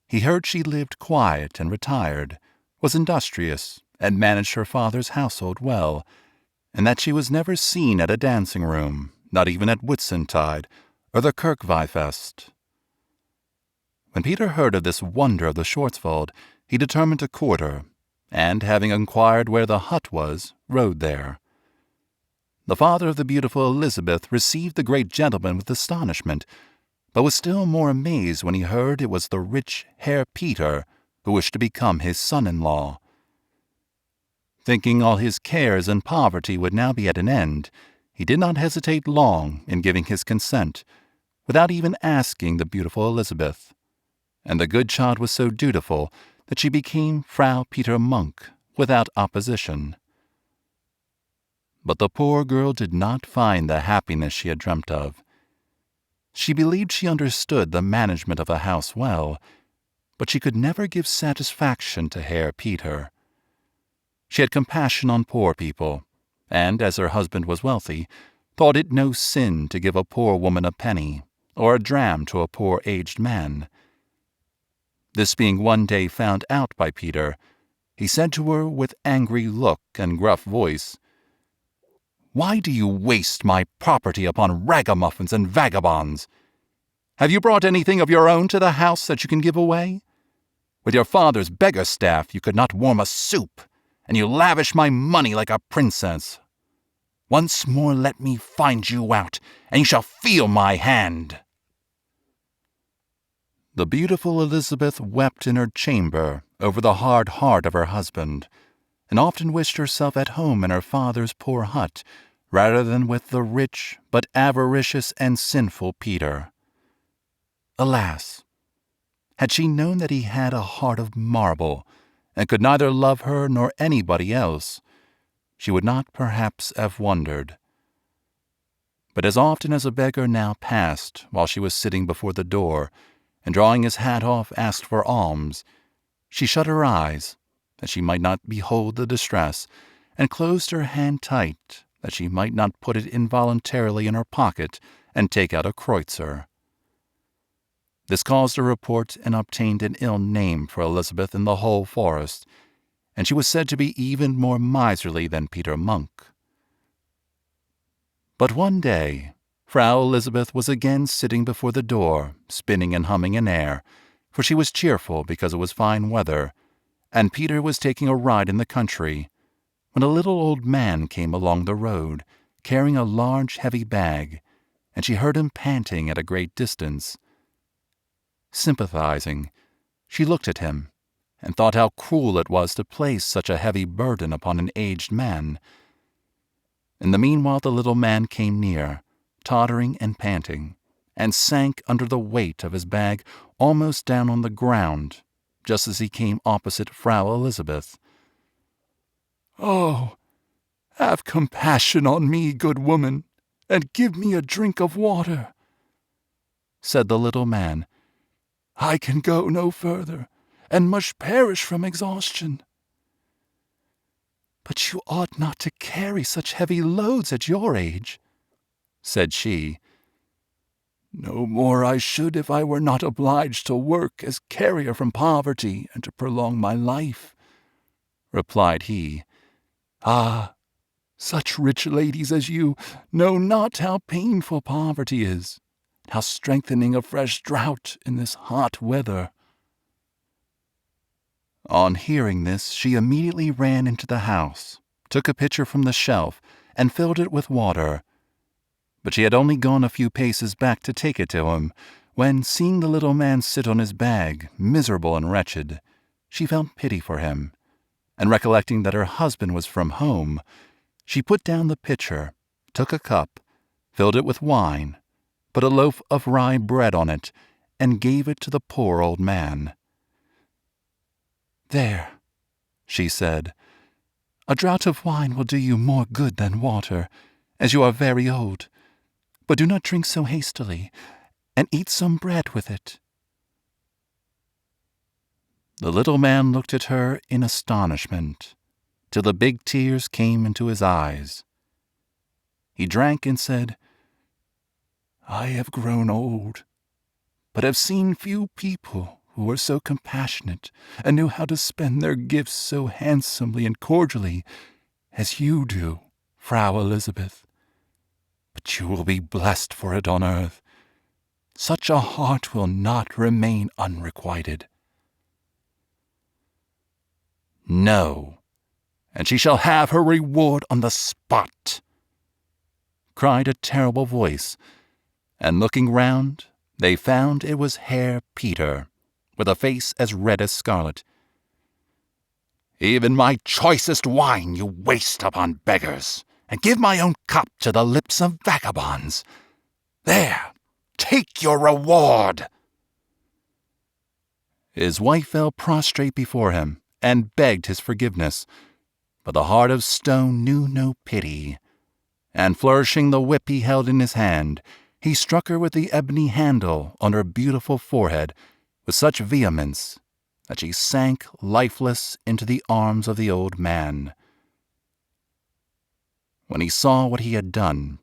He heard she lived quiet and retired, was industrious, and managed her father's household well, and that she was never seen at a dancing-room, not even at Whitsuntide or the Kirkvifest. When Peter heard of this wonder of the Schwarzwald, he determined to court her, and, having inquired where the hut was, rode there. The father of the beautiful Elizabeth received the great gentleman with astonishment, but was still more amazed when he heard it was the rich Herr Peter who wished to become his son-in-law. Thinking all his cares and poverty would now be at an end, he did not hesitate long in giving his consent, without even asking the beautiful Elizabeth. And the good child was so dutiful that she became Frau Peter Munk without opposition. But the poor girl did not find the happiness she had dreamt of. She believed she understood the management of a house well, but she could never give satisfaction to Herr Peter. She had compassion on poor people, and, as her husband was wealthy, thought it no sin to give a poor woman a penny, or a dram to a poor aged man. This being one day found out by Peter, he said to her with angry look and gruff voice, "Why do you waste my property upon ragamuffins and vagabonds? Have you brought anything of your own to the house that you can give away? With your father's beggar staff you could not warm a soup, and you lavish my money like a princess. Once more let me find you out, and you shall feel my hand." The beautiful Elizabeth wept in her chamber over the hard heart of her husband, and often wished herself at home in her father's poor hut, rather than with the rich but avaricious and sinful Peter. Alas! Had she known that he had a heart of marble, and could neither love her nor anybody else, she would not perhaps have wondered. But as often as a beggar now passed while she was sitting before the door, and drawing his hat off asked for alms, she shut her eyes, that she might not behold the distress, and closed her hand tight, that she might not put it involuntarily in her pocket and take out a kreutzer. This caused a report and obtained an ill name for Elizabeth in the whole forest, and she was said to be even more miserly than Peter Munk. But one day Frau Elizabeth was again sitting before the door, spinning and humming an air, for she was cheerful because it was fine weather, and Peter was taking a ride in the country, when a little old man came along the road, carrying a large heavy bag, and she heard him panting at a great distance. Sympathizing, she looked at him, and thought how cruel it was to place such a heavy burden upon an aged man. In the meanwhile the little man came near, tottering and panting, and sank under the weight of his bag almost down on the ground, just as he came opposite Frau Elizabeth. "Oh, have compassion on me, good woman, and give me a drink of water," said the little man. "I can go no further, and must perish from exhaustion." "But you ought not to carry such heavy loads at your age," said she. "No more I should if I were not obliged to work as carrier from poverty and to prolong my life," replied he. "Ah, such rich ladies as you know not how painful poverty is, how strengthening a fresh draught in this hot weather." On hearing this, she immediately ran into the house, took a pitcher from the shelf, and filled it with water. But she had only gone a few paces back to take it to him, when, seeing the little man sit on his bag, miserable and wretched, she felt pity for him, and recollecting that her husband was from home, she put down the pitcher, took a cup, filled it with wine, put a loaf of rye bread on it, and gave it to the poor old man. "There," she said, "a draught of wine will do you more good than water, as you are very old. But do not drink so hastily, and eat some bread with it." The little man looked at her in astonishment, till the big tears came into his eyes. He drank and said, "I have grown old, but have seen few people who were so compassionate and knew how to spend their gifts so handsomely and cordially as you do, Frau Elizabeth. But you will be blessed for it on earth. Such a heart will not remain unrequited." "No, and she shall have her reward on the spot," cried a terrible voice, and looking round, they found it was Herr Peter, with a face as red as scarlet. "Even my choicest wine you waste upon beggars, and give my own cup to the lips of vagabonds. There, take your reward." His wife fell prostrate before him and begged his forgiveness, but the heart of stone knew no pity, and flourishing the whip he held in his hand, he struck her with the ebony handle on her beautiful forehead with such vehemence that she sank lifeless into the arms of the old man. When he saw what he had done,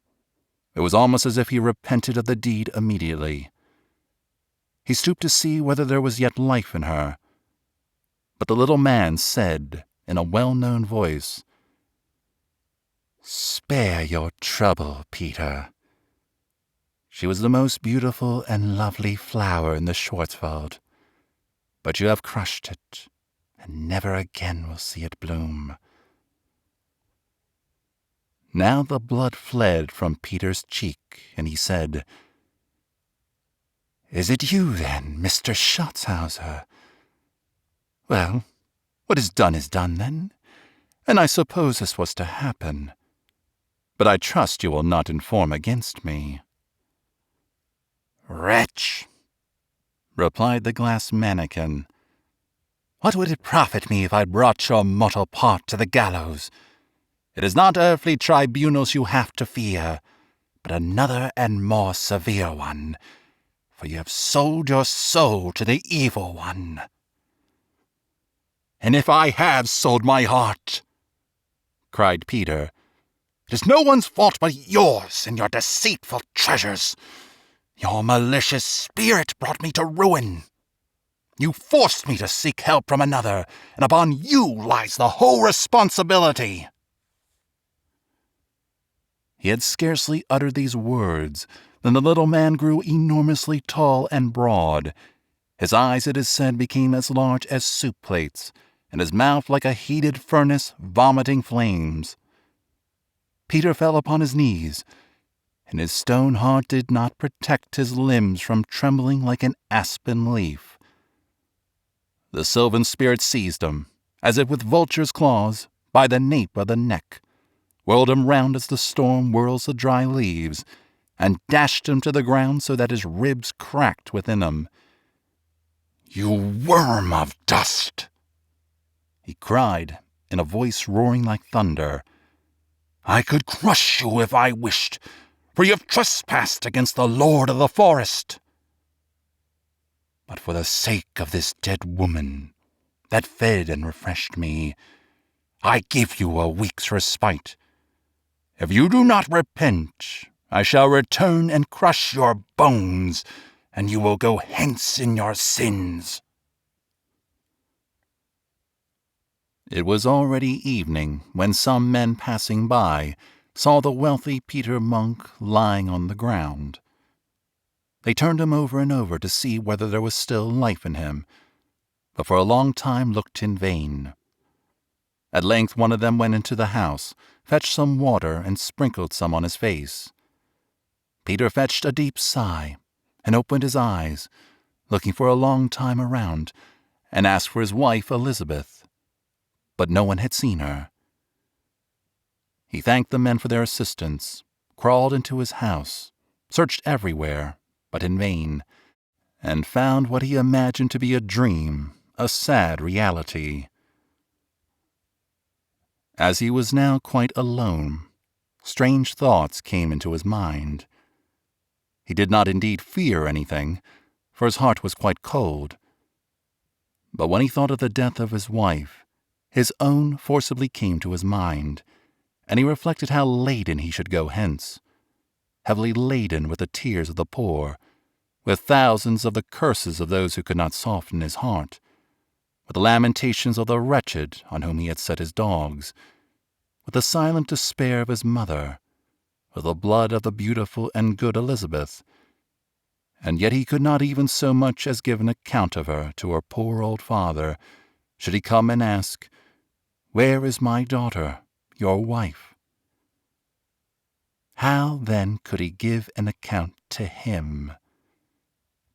it was almost as if he repented of the deed immediately. He stooped to see whether there was yet life in her, but the little man said in a well-known voice, "Spare your trouble, Peter. She was the most beautiful and lovely flower in the Schwarzwald, but you have crushed it, and never again will see it bloom." Now the blood fled from Peter's cheek, and he said, "Is it you, then, Mr. Schatzhauser? Well, what is done, then, and I suppose this was to happen. But I trust you will not inform against me." "Wretch," replied the glass mannikin, "what would it profit me if I brought your mortal part to the gallows? It is not earthly tribunals you have to fear, but another and more severe one, for you have sold your soul to the evil one." "And if I have sold my heart," cried Peter, "it is no one's fault but yours and your deceitful treasures. Your malicious spirit brought me to ruin. You forced me to seek help from another, and upon you lies the whole responsibility." He had scarcely uttered these words than the little man grew enormously tall and broad. His eyes, it is said, became as large as soup plates, and his mouth like a heated furnace vomiting flames. Peter fell upon his knees, and his stone heart did not protect his limbs from trembling like an aspen leaf. The sylvan spirit seized him, as if with vulture's claws, by the nape of the neck, whirled him round as the storm whirls the dry leaves, and dashed him to the ground so that his ribs cracked within him. "You worm of dust!" he cried, in a voice roaring like thunder. "I could crush you if I wished, for you have trespassed against the Lord of the Forest. But for the sake of this dead woman that fed and refreshed me, I give you a week's respite. If you do not repent, I shall return and crush your bones, and you will go hence in your sins." It was already evening when some men passing by saw the wealthy Peter Monk lying on the ground. They turned him over and over to see whether there was still life in him, but for a long time looked in vain. At length one of them went into the house, fetched some water, and sprinkled some on his face. Peter fetched a deep sigh, and opened his eyes, looking for a long time around, and asked for his wife Elizabeth, but no one had seen her. He thanked the men for their assistance, crawled into his house, searched everywhere, but in vain, and found what he imagined to be a dream, a sad reality. As he was now quite alone, strange thoughts came into his mind. He did not indeed fear anything, for his heart was quite cold. But when he thought of the death of his wife, his own forcibly came to his mind, and he reflected how laden he should go hence, heavily laden with the tears of the poor, with thousands of the curses of those who could not soften his heart, with the lamentations of the wretched on whom he had set his dogs, with the silent despair of his mother, with the blood of the beautiful and good Elizabeth, and yet he could not even so much as give an account of her to her poor old father, should he come and ask, "Where is my daughter, your wife?" How, then, could he give an account to him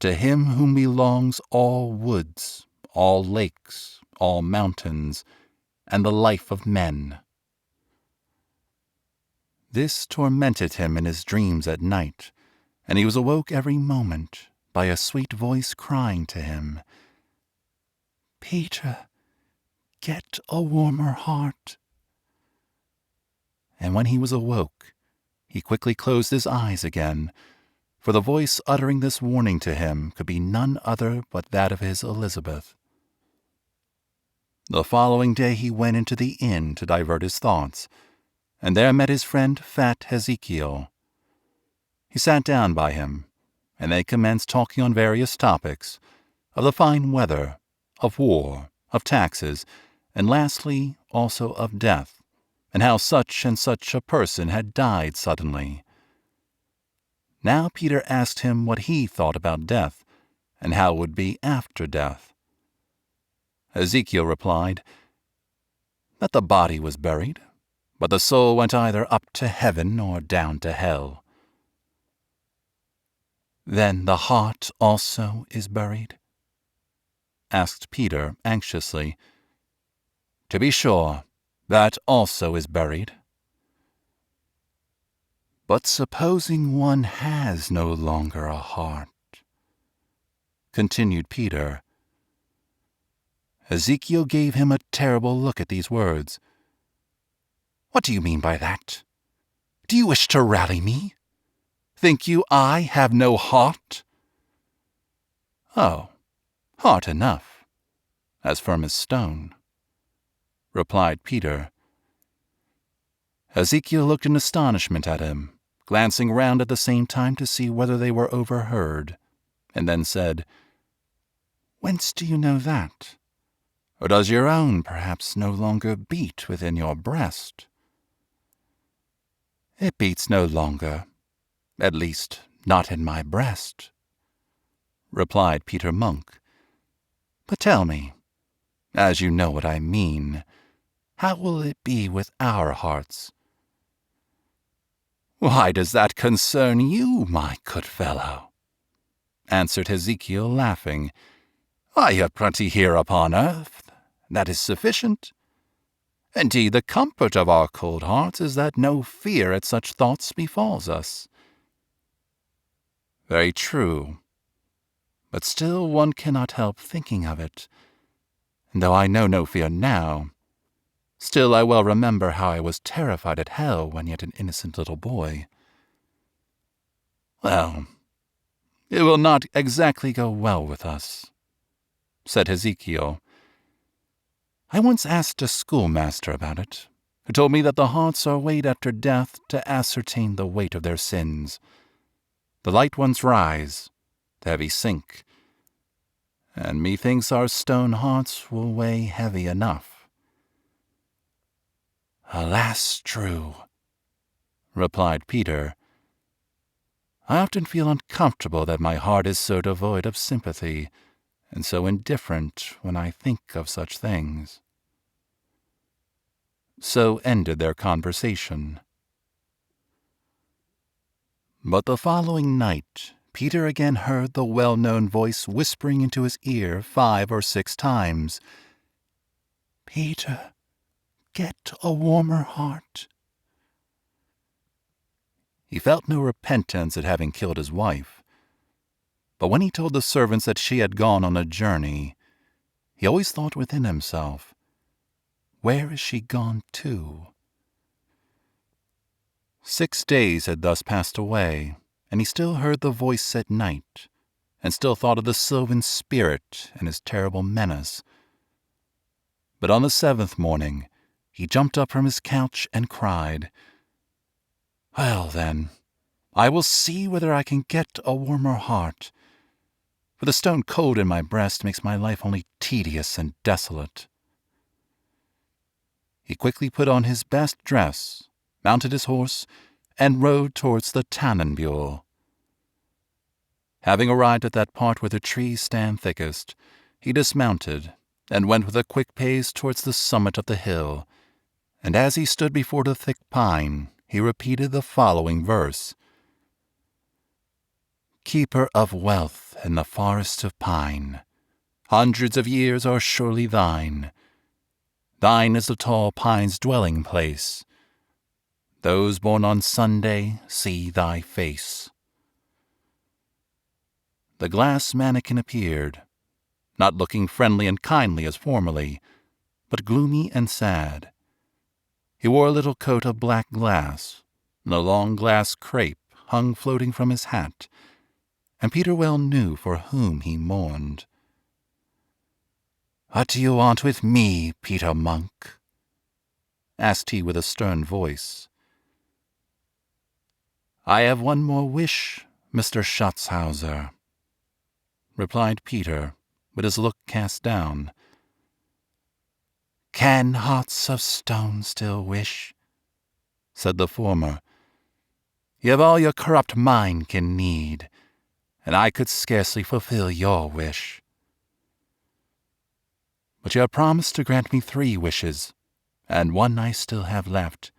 whom belongs all woods, all lakes, all mountains, and the life of men? This tormented him in his dreams at night, and he was awoke every moment by a sweet voice crying to him, "Peter, get a warmer heart." And when he was awoke, he quickly closed his eyes again, for the voice uttering this warning to him could be none other but that of his Elizabeth. The following day he went into the inn to divert his thoughts, and there met his friend fat Ezekiel. He sat down by him, and they commenced talking on various topics, of the fine weather, of war, of taxes, and lastly also of death, and how such and such a person had died suddenly. Now Peter asked him what he thought about death, and how it would be after death. Ezekiel replied, that the body was buried, but the soul went either up to heaven or down to hell. "Then the heart also is buried?" asked Peter anxiously. "To be sure, that also is buried." "But supposing one has no longer a heart?" continued Peter. Ezekiel gave him a terrible look at these words. "What do you mean by that? Do you wish to rally me? Think you I have no heart?" "Oh, heart enough, as firm as stone," replied Peter. Ezekiel looked in astonishment at him, glancing round at the same time to see whether they were overheard, and then said, "Whence do you know that? Or does your own perhaps no longer beat within your breast?" "It beats no longer, at least not in my breast," replied Peter Monk. "But tell me, as you know what I mean, how will it be with our hearts?" "Why does that concern you, my good fellow?" answered Ezekiel, laughing. "I have plenty here upon earth. That is sufficient. Indeed, the comfort of our cold hearts is that no fear at such thoughts befalls us." "Very true. But still one cannot help thinking of it. And though I know no fear now, still I well remember how I was terrified at hell when yet an innocent little boy." "Well, it will not exactly go well with us," said Ezekiel. "I once asked a schoolmaster about it, who told me that the hearts are weighed after death to ascertain the weight of their sins. The light ones rise, the heavy sink, and methinks our stone hearts will weigh heavy enough." "Alas, true," replied Peter. "I often feel uncomfortable that my heart is so devoid of sympathy, and so indifferent when I think of such things." So ended their conversation. But the following night Peter again heard the well-known voice whispering into his ear 5 or 6 times, "Peter, get a warmer heart." He felt no repentance at having killed his wife, but when he told the servants that she had gone on a journey, he always thought within himself, "Where is she gone to?" 6 days had thus passed away, and he still heard the voice at night, and still thought of the sylvan spirit and his terrible menace. But on the 7th morning, He jumped up from his couch and cried, "Well, then, I will see whether I can get a warmer heart, for the stone cold in my breast makes my life only tedious and desolate." He quickly put on his best dress, mounted his horse, and rode towards the Tannenbühl. Having arrived at that part where the trees stand thickest, he dismounted and went with a quick pace towards the summit of the hill, and as he stood before the thick pine, he repeated the following verse: "Keeper of wealth in the forest of pine, hundreds of years are surely thine. Thine is the tall pine's dwelling place. Those born on Sunday see thy face." The glass mannikin appeared, not looking friendly and kindly as formerly, but gloomy and sad. He wore a little coat of black glass, and a long glass crape hung floating from his hat, and Peter well knew for whom he mourned. "What do you want with me, Peter Monk?" asked he with a stern voice. "I have one more wish, Mr. Schatzhauser," replied Peter, with his look cast down. "Can hearts of stone still wish?" said the former. "You have all your corrupt mind can need, and I could scarcely fulfill your wish. But you have promised to grant me 3 wishes, and one I still have left."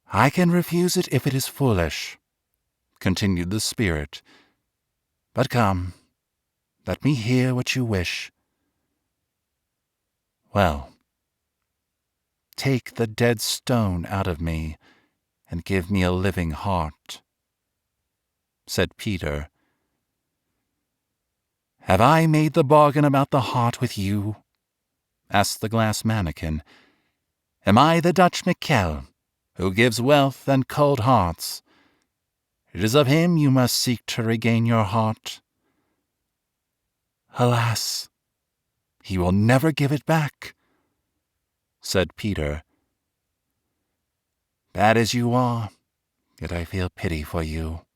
"I can refuse it if it is foolish," continued the spirit. "But come, let me hear what you wish." "Well, take the dead stone out of me, and give me a living heart," said Peter. "Have I made the bargain about the heart with you?" asked the glass mannikin. "Am I the Dutch Mikkel, who gives wealth and cold hearts? It is of him you must seek to regain your heart." "Alas, he will never give it back," said Peter. "Bad as you are, yet I feel pity for you,"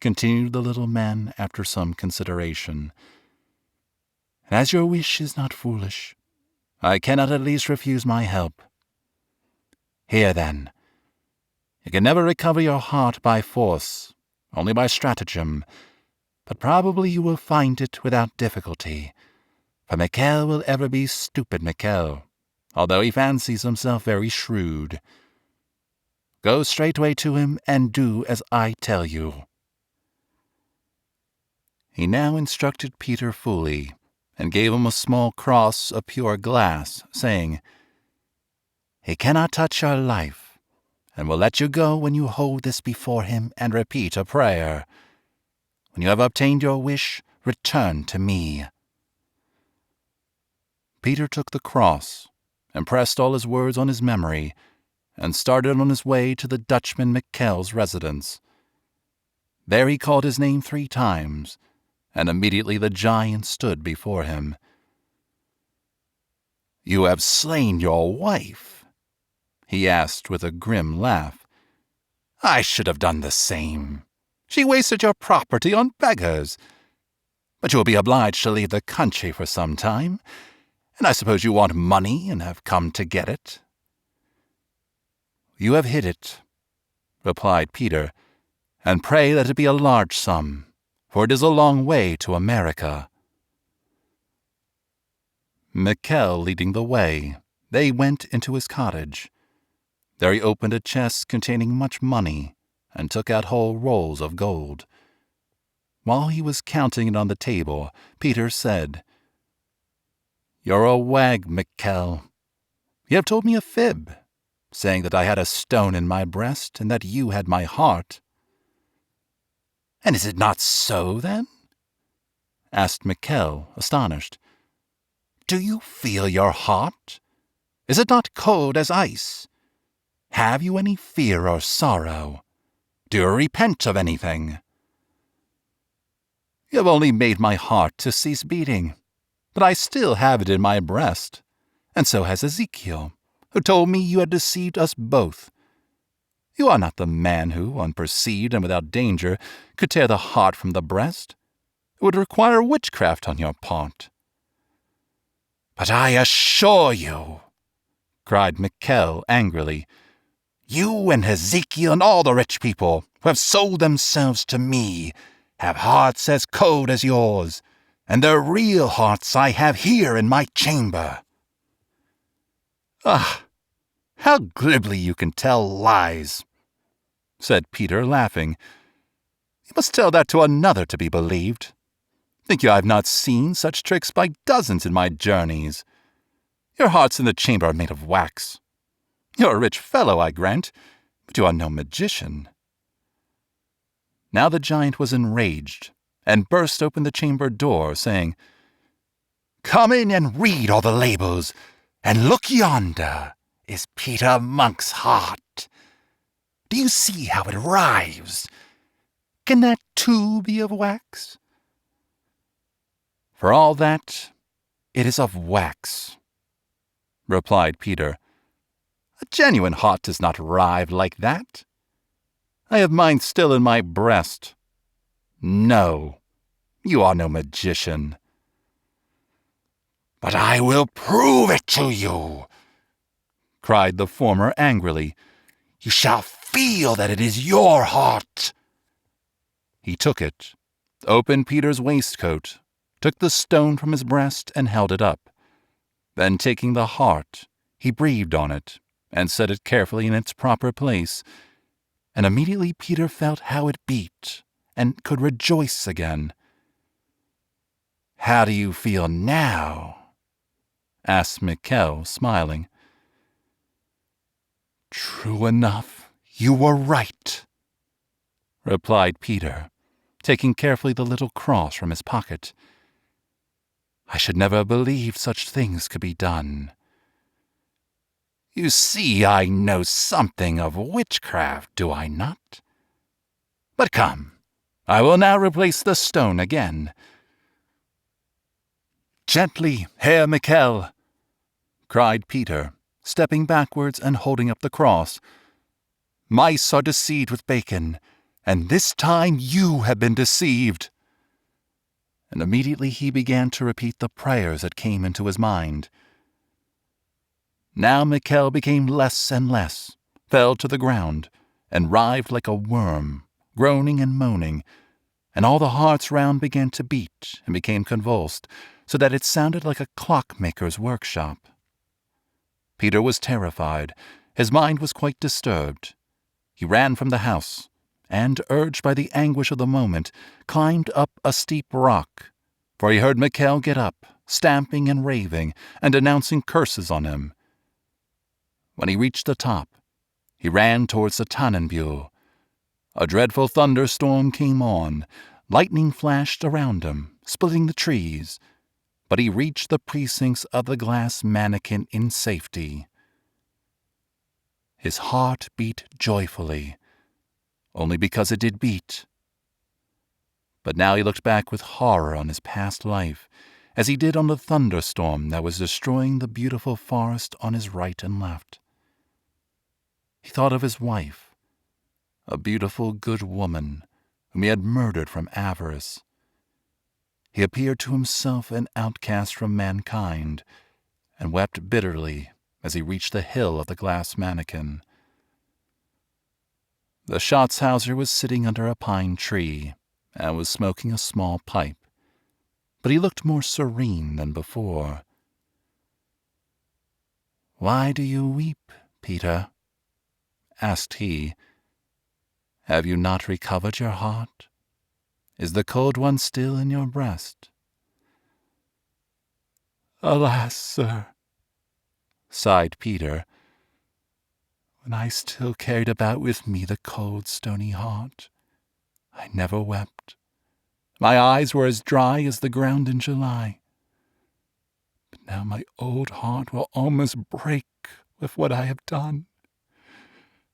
continued the little man after some consideration. "And as your wish is not foolish, I cannot at least refuse my help. Here, then, you can never recover your heart by force, only by stratagem, but probably you will find it without difficulty, for Mikkel will ever be stupid Mikkel, although he fancies himself very shrewd. Go straightway to him and do as I tell you." He now instructed Peter fully, and gave him a small cross of pure glass, saying, "He cannot touch your life, and will let you go when you hold this before him and repeat a prayer. When you have obtained your wish, return to me." Peter took the cross, and pressed all his words on his memory, and started on his way to the Dutchman Mikkel's residence. There he called his name 3 times, and immediately the giant stood before him. "You have slain your wife?" he asked with a grim laugh. "I should have done the same. She wasted your property on beggars. But you will be obliged to leave the country for some time, and I suppose you want money and have come to get it." "You have hit it," replied Peter, "and pray that it be a large sum, for it is a long way to America." Mikkel leading the way, they went into his cottage. There he opened a chest containing much money, and took out whole rolls of gold. While he was counting it on the table, Peter said, "You're a wag, Mikkel. You have told me a fib, saying that I had a stone in my breast and that you had my heart." "And is it not so, then?" asked Mikkel, astonished. "Do you feel your heart? Is it not cold as ice? Have you any fear or sorrow? Do you repent of anything?" "You have only made my heart to cease beating, but I still have it in my breast, and so has Ezekiel, who told me you had deceived us both. You are not the man who, unperceived and without danger, could tear the heart from the breast. It would require witchcraft on your part." "But I assure you," cried Michal angrily, "you and Ezekiel and all the rich people who have sold themselves to me have hearts as cold as yours, and their real hearts I have here in my chamber." "Ah, how glibly you can tell lies," said Peter, laughing. "You must tell that to another to be believed. Think you I have not seen such tricks by dozens in my journeys? Your hearts in the chamber are made of wax. You're a rich fellow, I grant, but you are no magician." Now the giant was enraged, and burst open the chamber door, saying, "Come in and read all the labels, and look yonder is Peter Monk's heart. Do you see how it writhes? Can that too be of wax?" "For all that, it is of wax," replied Peter. "A genuine heart does not writhe like that. I have mine still in my breast. No, you are no magician." "But I will prove it to you," cried the former angrily. "You shall feel that it is your heart." He took it, opened Peter's waistcoat, took the stone from his breast and held it up. Then taking the heart, he breathed on it and set it carefully in its proper place, and immediately Peter felt how it beat and could rejoice again. "How do you feel now?" asked Michal, smiling. "True enough, you were right," replied Peter, taking carefully the little cross from his pocket. "I should never have believed such things could be done. You see I know something of witchcraft, do I not? But come, I will now replace the stone again." "Gently, Herr Michal," cried Peter, stepping backwards and holding up the cross. "Mice are deceived with bacon, and this time you have been deceived." And immediately he began to repeat the prayers that came into his mind. Now Michal became less and less, fell to the ground, and writhed like a worm, groaning and moaning, and all the hearts round began to beat and became convulsed, so that it sounded like a clockmaker's workshop. Peter was terrified. His mind was quite disturbed. He ran from the house, and, urged by the anguish of the moment, climbed up a steep rock, for he heard Michal get up, stamping and raving, and denouncing curses on him. When he reached the top, he ran towards the Tannenbühl. A dreadful thunderstorm came on. Lightning flashed around him, splitting the trees, but he reached the precincts of the glass mannequin in safety. His heart beat joyfully, only because it did beat. But now he looked back with horror on his past life, as he did on the thunderstorm that was destroying the beautiful forest on his right and left. He thought of his wife, a beautiful, good woman whom he had murdered from avarice. He appeared to himself an outcast from mankind, and wept bitterly as he reached the hill of the glass mannequin. The Schatzhauser was sitting under a pine tree and was smoking a small pipe, but he looked more serene than before. "Why do you weep, Peter?" asked he. "Have you not recovered your heart? Is the cold one still in your breast?" "Alas, sir," sighed Peter, "when I still carried about with me the cold, stony heart, I never wept. My eyes were as dry as the ground in July. But now my old heart will almost break with what I have done.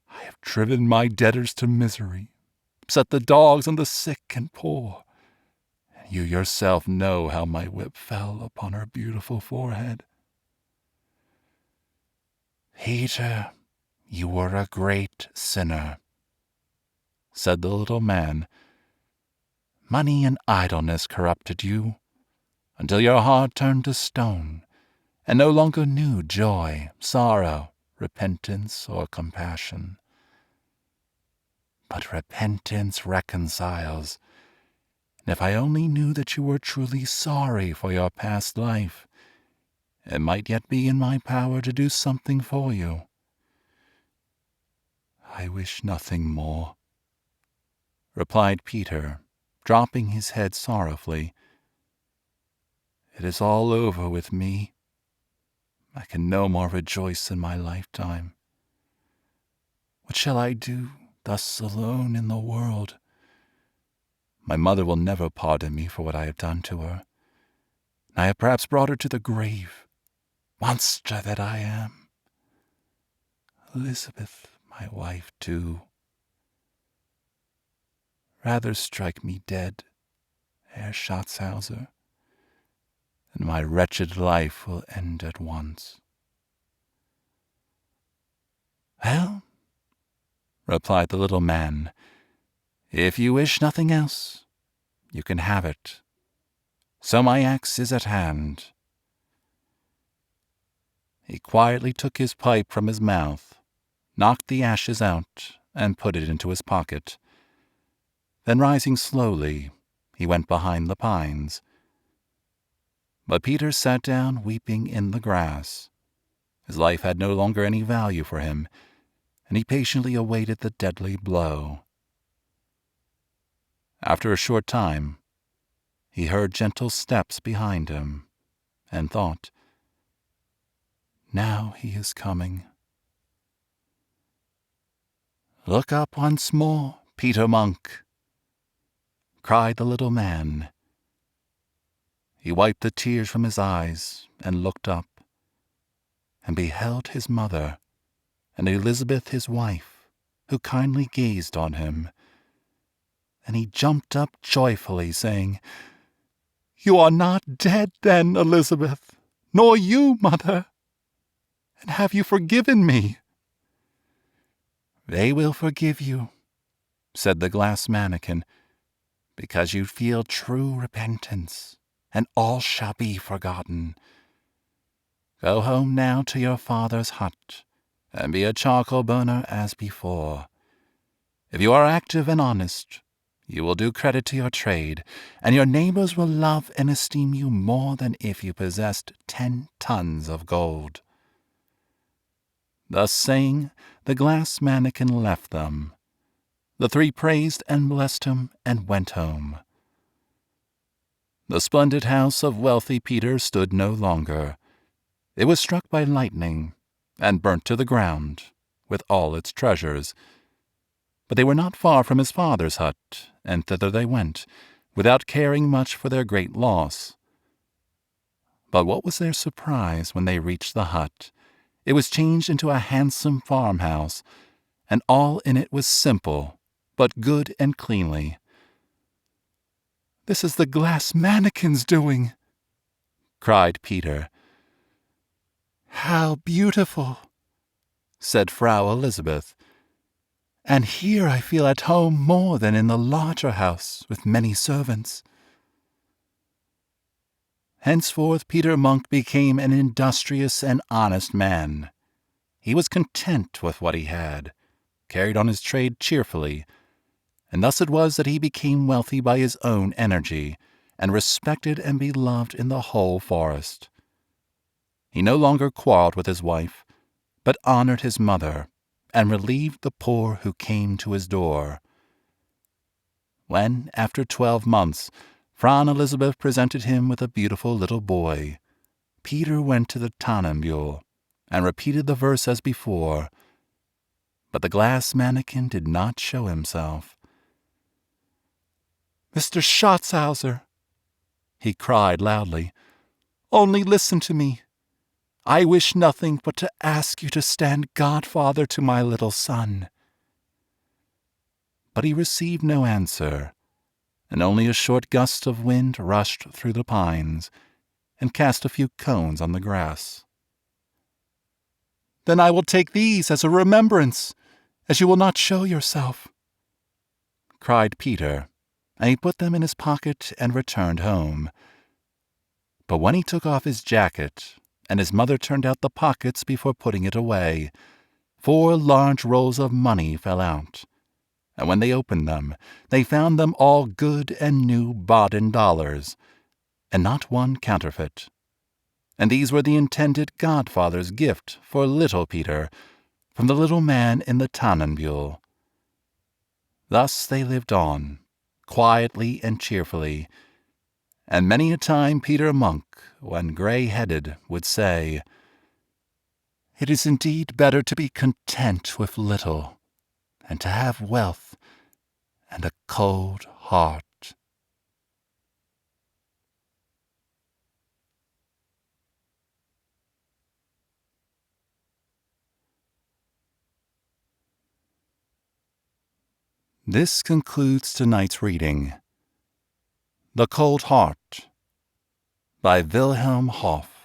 I have driven my debtors to misery, set the dogs on the sick and poor, and you yourself know how my whip fell upon her beautiful forehead. "Peter, you were a great sinner," said the little man. "Money and idleness corrupted you, until your heart turned to stone, and no longer knew joy, sorrow, repentance, or compassion. But repentance reconciles, and if I only knew that you were truly sorry for your past life, it might yet be in my power to do something for you. I wish nothing more," replied Peter, dropping his head sorrowfully. "It is all over with me. I can no more rejoice in my lifetime. What shall I do, thus alone in the world? My mother will never pardon me for what I have done to her. I have perhaps brought her to the grave. Monster that I am! Elizabeth, my wife, too. Rather strike me dead, Herr Schatzhauser, and my wretched life will end at once." "Well," replied the little man, "if you wish nothing else, you can have it. So my axe is at hand." He quietly took his pipe from his mouth, knocked the ashes out, and put it into his pocket. Then rising slowly, he went behind the pines. But Peter sat down weeping in the grass. His life had no longer any value for him, and he patiently awaited the deadly blow. After a short time, he heard gentle steps behind him, and thought, "Now he is coming." "Look up once more, Peter Monk," cried the little man. He wiped the tears from his eyes and looked up, and beheld his mother and Elizabeth his wife, who kindly gazed on him. And he jumped up joyfully, saying, "You are not dead, then, Elizabeth, nor you, mother. And have you forgiven me?" "They will forgive you," said the glass mannikin, "because you feel true repentance, and all shall be forgotten. Go home now to your father's hut, and be a charcoal burner as before. If you are active and honest, you will do credit to your trade, and your neighbors will love and esteem you more than if you possessed 10 tons of gold." Thus saying, the glass mannikin left them. The three praised and blessed him and went home. The splendid house of wealthy Peter stood no longer. It was struck by lightning and burnt to the ground, with all its treasures. But they were not far from his father's hut, and thither they went, without caring much for their great loss. But what was their surprise when they reached the hut? It was changed into a handsome farmhouse, and all in it was simple, but good and cleanly. "This is the glass mannikin's doing," cried Peter. "How beautiful," said Frau Elizabeth. "And here I feel at home more than in the larger house with many servants." Henceforth Peter Monk became an industrious and honest man. He was content with what he had, carried on his trade cheerfully, and thus it was that he became wealthy by his own energy, and respected and beloved in the whole forest. He no longer quarreled with his wife, but honored his mother, and relieved the poor who came to his door. When, after 12 months, Frau Elizabeth presented him with a beautiful little boy, Peter went to the Tannenbühl and repeated the verse as before, but the glass mannikin did not show himself. "Mr. Schatzhauser," he cried loudly, "only listen to me. I wish nothing but to ask you to stand godfather to my little son." But he received no answer, and only a short gust of wind rushed through the pines and cast a few cones on the grass. Then I will take these as a remembrance, as you will not show yourself," cried Peter, and he put them in his pocket and returned home. But when he took off his jacket, and his mother turned out the pockets before putting it away, 4 large rolls of money fell out, and when they opened them, they found them all good and new Baden dollars, and not one counterfeit. And these were the intended godfather's gift for little Peter from the little man in the Tannenbühl. Thus they lived on, quietly and cheerfully, and many a time Peter Monk, when gray-headed, would say, "It is indeed better to be content with little, and to have wealth and a cold heart." This concludes tonight's reading. The Cold Heart by Wilhelm Hauff.